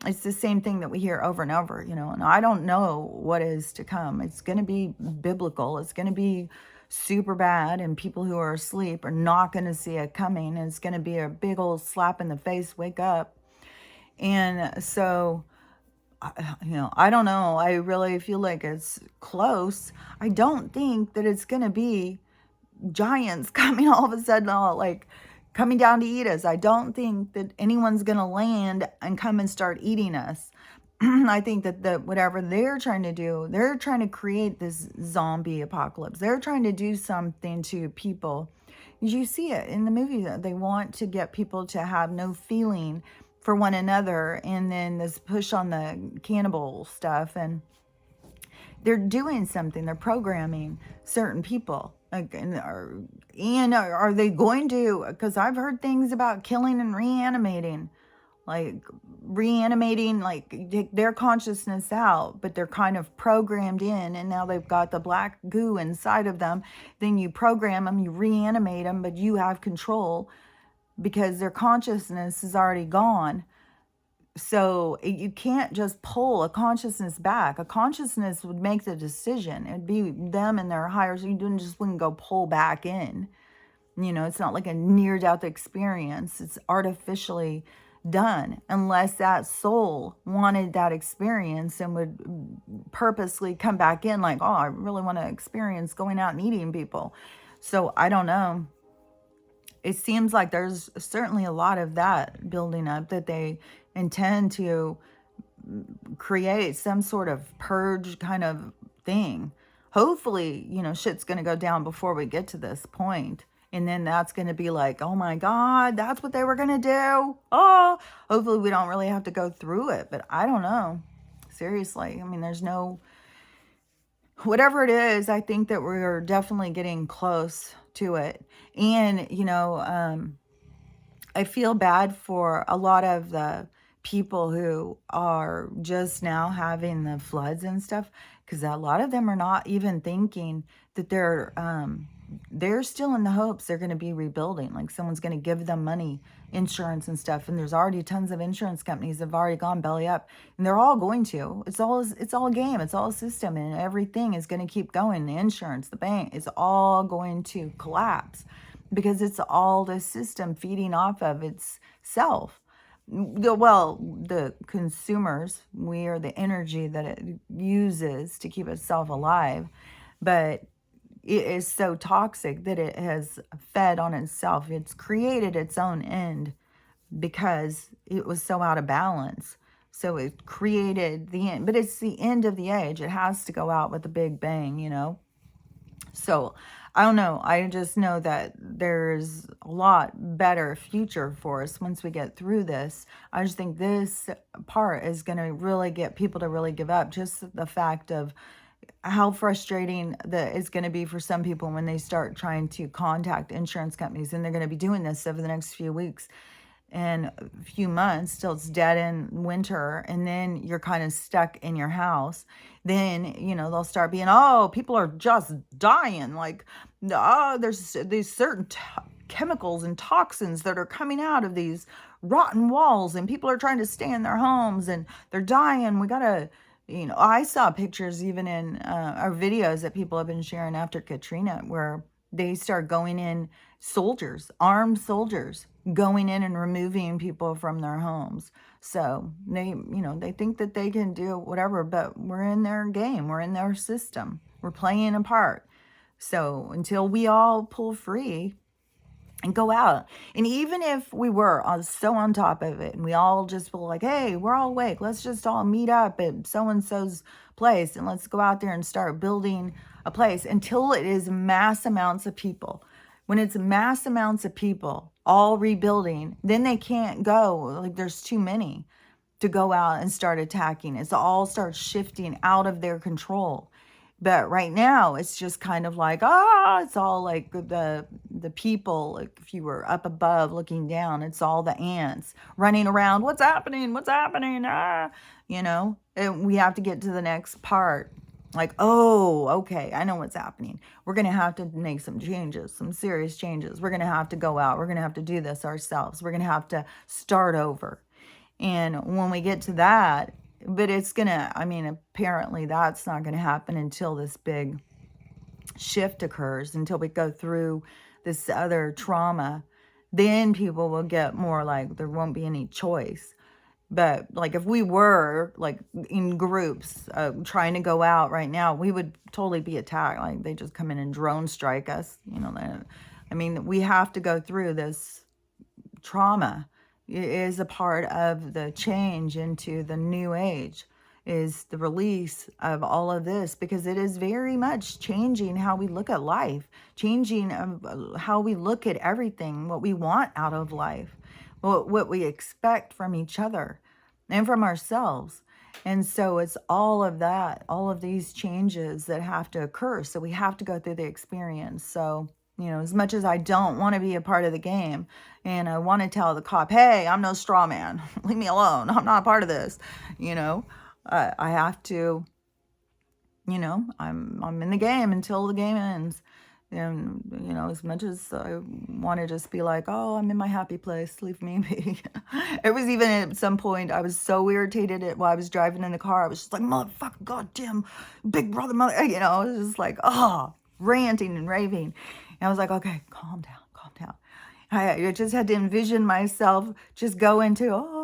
it's the same thing that we hear over and over. And I don't know what is to come. It's going to be biblical. It's going to be super bad, and people who are asleep are not going to see it coming, and it's going to be a big old slap in the face, wake up. And so, I don't know, I really feel like it's close. I don't think that it's going to be giants coming all of a sudden, all like coming down to eat us. I don't think that anyone's going to land and come and start eating us. I think that whatever they're trying to do, they're trying to create this zombie apocalypse. They're trying to do something to people. You see it in the movie. They want to get people to have no feeling for one another, and then this push on the cannibal stuff. And they're doing something. They're programming certain people. Like, and are they going to? Because I've heard things about killing and reanimating. Like, take their consciousness out, but they're kind of programmed in, and now they've got the black goo inside of them. Then you program them, you reanimate them, but you have control because their consciousness is already gone. So you can't just pull a consciousness back. A consciousness would make the decision. It'd be them and their higher, so you wouldn't go pull back in. It's not like a near-death experience. It's artificially done, unless that soul wanted that experience and would purposely come back in, like, oh, I really want to experience going out and eating people. So I don't know. It seems like there's certainly a lot of that building up, that they intend to create some sort of purge kind of thing. Hopefully, shit's going to go down before we get to this point. And then that's going to be like, oh my God, that's what they were going to do. Oh, hopefully we don't really have to go through it. But I don't know. Seriously. I mean, there's no, whatever it is, I think that we're definitely getting close to it. And, I feel bad for a lot of the people who are just now having the floods and stuff, because a lot of them are not even thinking that they're they're still in the hopes they're going to be rebuilding. Like someone's going to give them money, insurance and stuff. And there's already tons of insurance companies that have already gone belly up, and they're all going to. It's all a game. It's all a system, and everything is going to keep going. The insurance, the bank, is all going to collapse because it's all the system feeding off of itself. Well, the consumers, we are the energy that it uses to keep itself alive, but it is so toxic that it has fed on itself. It's created its own end because it was so out of balance. So it created the end, but it's the end of the age. It has to go out with a big bang, you know? So I don't know. I just know that there's a lot better future for us once we get through this. I just think this part is going to really get people to really give up. Just the fact of how frustrating that is going to be for some people when they start trying to contact insurance companies, and they're going to be doing this over the next few weeks and a few months till it's dead in winter, and then you're kind of stuck in your house. Then, you know, they'll start being, oh, people are just dying, like, oh, there's these certain chemicals and toxins that are coming out of these rotten walls, and people are trying to stay in their homes and they're dying. We gotta, you know, I saw pictures even in our videos that people have been sharing after Katrina, where they start going in, soldiers, armed soldiers, going in and removing people from their homes. So they, you know, they think that they can do whatever, but we're in their game, we're in their system, we're playing a part. So until we all pull free and go out, and even if we were so on top of it and we all just were like, hey, we're all awake, let's just all meet up at so-and-so's place and let's go out there and start building a place, until it is mass amounts of people. When it's mass amounts of people all rebuilding, then they can't go, like there's too many to go out and start attacking. It's all starts shifting out of their control. But right now, it's just kind of like, it's all like the people, like if you were up above looking down, it's all the ants running around. What's happening? What's happening? You know, and we have to get to the next part. Like, oh, okay, I know what's happening. We're going to have to make some changes, some serious changes. We're going to have to go out. We're going to have to do this ourselves. We're going to have to start over. And when we get to that, but it's going to, I mean, apparently that's not going to happen until this big shift occurs, until we go through this other trauma. Then people will get more like there won't be any choice. But like if we were like in groups trying to go out right now, we would totally be attacked. Like they just come in and drone strike us. You know, I mean, we have to go through this trauma. It is a part of the change into the new age, is the release of all of this, because it is very much changing how we look at life, changing how we look at everything, what we want out of life, what we expect from each other and from ourselves. And so it's all of that, all of these changes that have to occur. So we have to go through the experience. So, you know, as much as I don't want to be a part of the game and I want to tell the cop, hey, I'm no straw man, leave me alone, I'm not a part of this, you know, I have to, you know, I'm in the game until the game ends. And, you know, as much as I want to just be like, oh, I'm in my happy place, leave me be. It was even at some point, I was so irritated while I was driving in the car. I was just like, motherfucker, goddamn, big brother, mother, you know, I was just like, ranting and raving. And I was like, okay, calm down, calm down. I just had to envision myself just go into,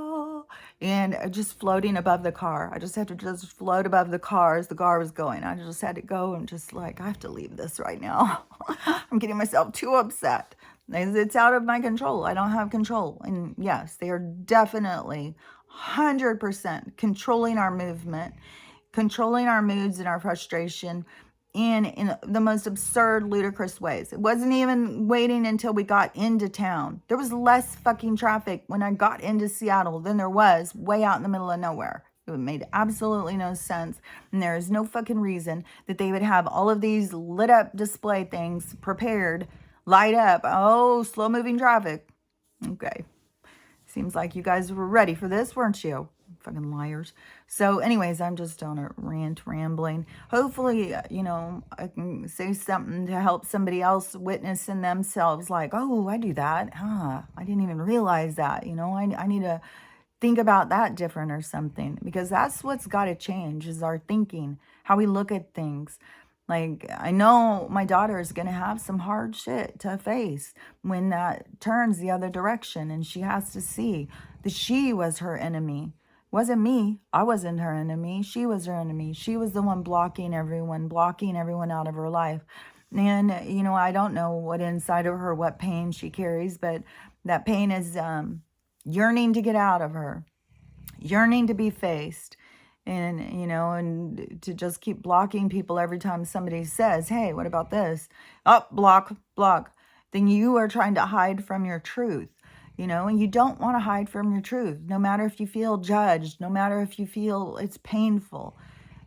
and just floating above the car. I just had to just float above the car as the car was going. I just had to go and just like, I have to leave this right now. I'm getting myself too upset. It's out of my control. I don't have control. And yes, they are definitely 100% controlling our movement, controlling our moods and our frustration, and in the most absurd, ludicrous ways. It wasn't even waiting until we got into town. There was less fucking traffic when I got into Seattle than there was way out in the middle of nowhere. It made absolutely no sense. And there is no fucking reason that they would have all of these lit up display things prepared, light up. Oh, slow moving traffic. Okay. Seems like you guys were ready for this, weren't you? fucking liars. So anyways, I'm just on a rant rambling. Hopefully, I can say something to help somebody else witness in themselves, like, oh, I do that. I didn't even realize that. I need to think about that different or something, because that's what's got to change, is our thinking, how we look at things. Like, I know my daughter is going to have some hard shit to face when that turns the other direction, and she has to see that she was her enemy. It wasn't me. I wasn't her enemy. She was her enemy. She was the one blocking everyone out of her life. And, I don't know what inside of her, what pain she carries, but that pain is yearning to get out of her, yearning to be faced. And to just keep blocking people every time somebody says, hey, what about this? Oh, block, block. Then you are trying to hide from your truth, and you don't want to hide from your truth, no matter if you feel judged, no matter if you feel it's painful,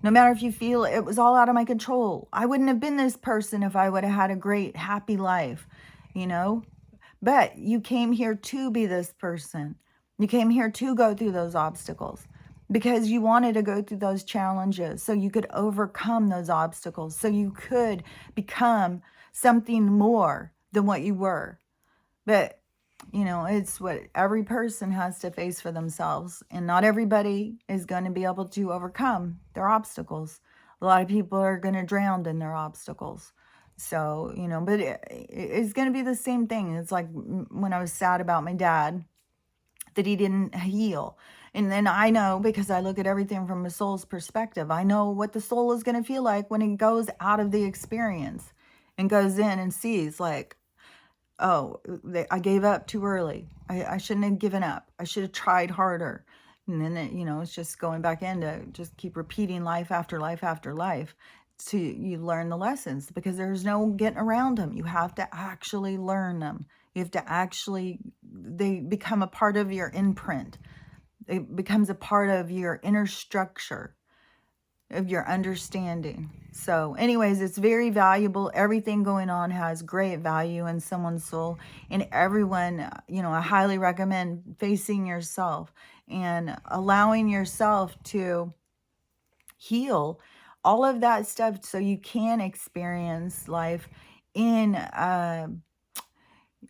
no matter if you feel it was all out of my control. I wouldn't have been this person if I would have had a great, happy life, But you came here to be this person. You came here to go through those obstacles because you wanted to go through those challenges so you could overcome those obstacles, so you could become something more than what you were. But, it's what every person has to face for themselves. And not everybody is going to be able to overcome their obstacles. A lot of people are going to drown in their obstacles. So, but it's going to be the same thing. It's like when I was sad about my dad, that he didn't heal. And then I know, because I look at everything from a soul's perspective, I know what the soul is going to feel like when it goes out of the experience and goes in and sees, like, oh, I gave up too early. I shouldn't have given up. I should have tried harder. And then, it's just going back in to just keep repeating life after life after life. You learn the lessons, because there's no getting around them. You have to actually learn them. You have to they become a part of your imprint. It becomes a part of your inner structure, of your understanding. So anyways, it's very valuable. Everything going on has great value in someone's soul. And everyone, I highly recommend facing yourself and allowing yourself to heal all of that stuff so you can experience life in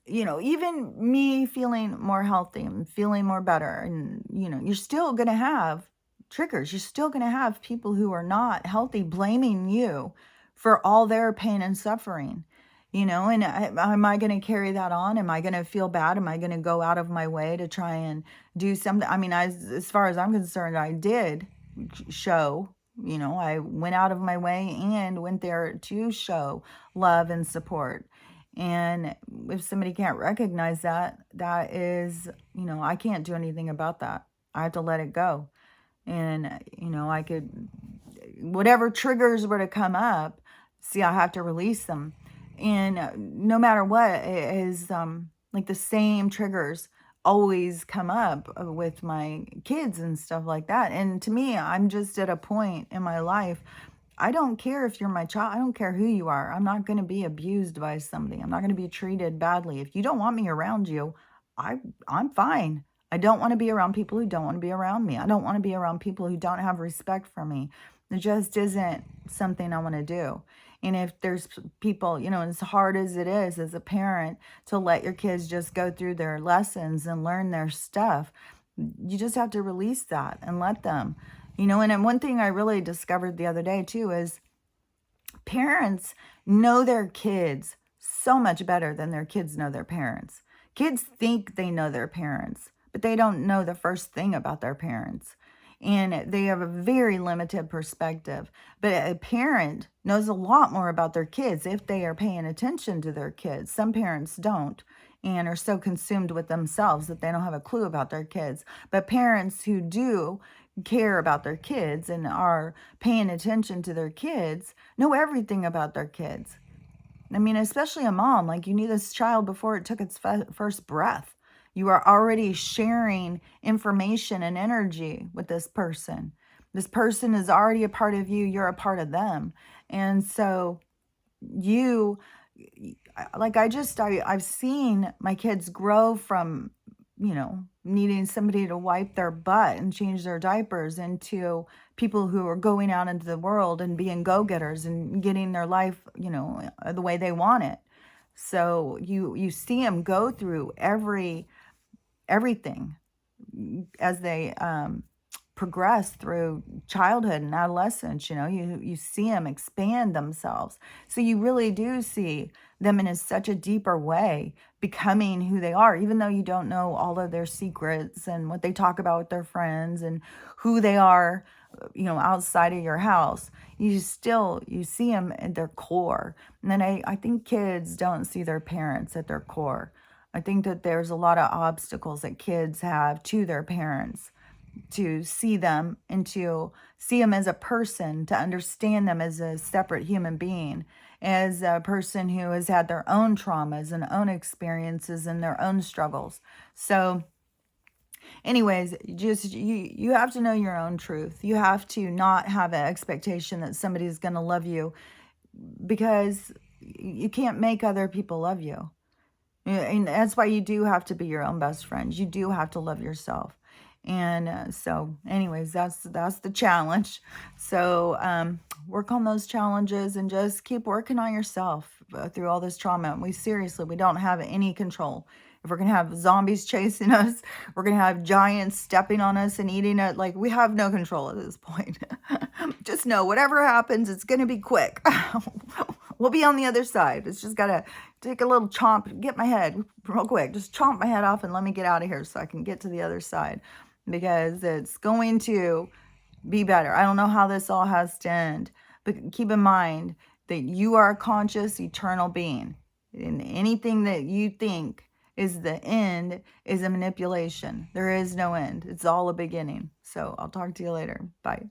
even me feeling more healthy and feeling more better. And you're still going to have triggers. You're still going to have people who are not healthy blaming you for all their pain and suffering. And am I going to carry that on? Am I going to feel bad? Am I going to go out of my way to try and do something? I mean, as far as I'm concerned, I did show, I went out of my way and went there to show love and support. And if somebody can't recognize that, that is, I can't do anything about that. I have to let it go. And, I could, whatever triggers were to come up, see, I have to release them. And no matter what, it is like the same triggers always come up with my kids and stuff like that. And to me, I'm just at a point in my life, I don't care if you're my child. I don't care who you are. I'm not going to be abused by somebody. I'm not going to be treated badly. If you don't want me around you, I'm fine. I don't want to be around people who don't want to be around me. I don't want to be around people who don't have respect for me. It just isn't something I want to do. And if there's people, as hard as it is as a parent to let your kids just go through their lessons and learn their stuff, you just have to release that and let them. And then one thing I really discovered the other day too is parents know their kids so much better than their kids know their parents. Kids think they know their parents, but they don't know the first thing about their parents. And they have a very limited perspective. But a parent knows a lot more about their kids if they are paying attention to their kids. Some parents don't and are so consumed with themselves that they don't have a clue about their kids. But parents who do care about their kids and are paying attention to their kids know everything about their kids. I mean, especially a mom, like you knew this child before it took its first breath. You are already sharing information and energy with this person. This person is already a part of you. You're a part of them. And so I've seen my kids grow from needing somebody to wipe their butt and change their diapers, into people who are going out into the world and being go-getters and getting their life, the way they want it. So you see them go through everything as they progress through childhood and adolescence. You see them expand themselves. So you really do see them in such a deeper way becoming who they are, even though you don't know all of their secrets and what they talk about with their friends and who they are, outside of your house. You see them at their core. And then I think kids don't see their parents at their core. I think that there's a lot of obstacles that kids have to their parents, to see them and to see them as a person, to understand them as a separate human being, as a person who has had their own traumas and own experiences and their own struggles. So anyways, just you have to know your own truth. You have to not have an expectation that somebody's going to love you, because you can't make other people love you. And that's why you do have to be your own best friend. You do have to love yourself. And so anyways, that's the challenge. So work on those challenges and just keep working on yourself through all this trauma. We don't have any control. If we're going to have zombies chasing us, we're going to have giants stepping on us and eating it. Like, we have no control at this point. Just know whatever happens, it's going to be quick. We'll be on the other side. It's just got to take a little chomp, get my head real quick. Just chomp my head off and let me get out of here so I can get to the other side, because it's going to be better. I don't know how this all has to end, but keep in mind that you are a conscious, eternal being. And anything that you think is the end is a manipulation. There is no end. It's all a beginning. So I'll talk to you later. Bye.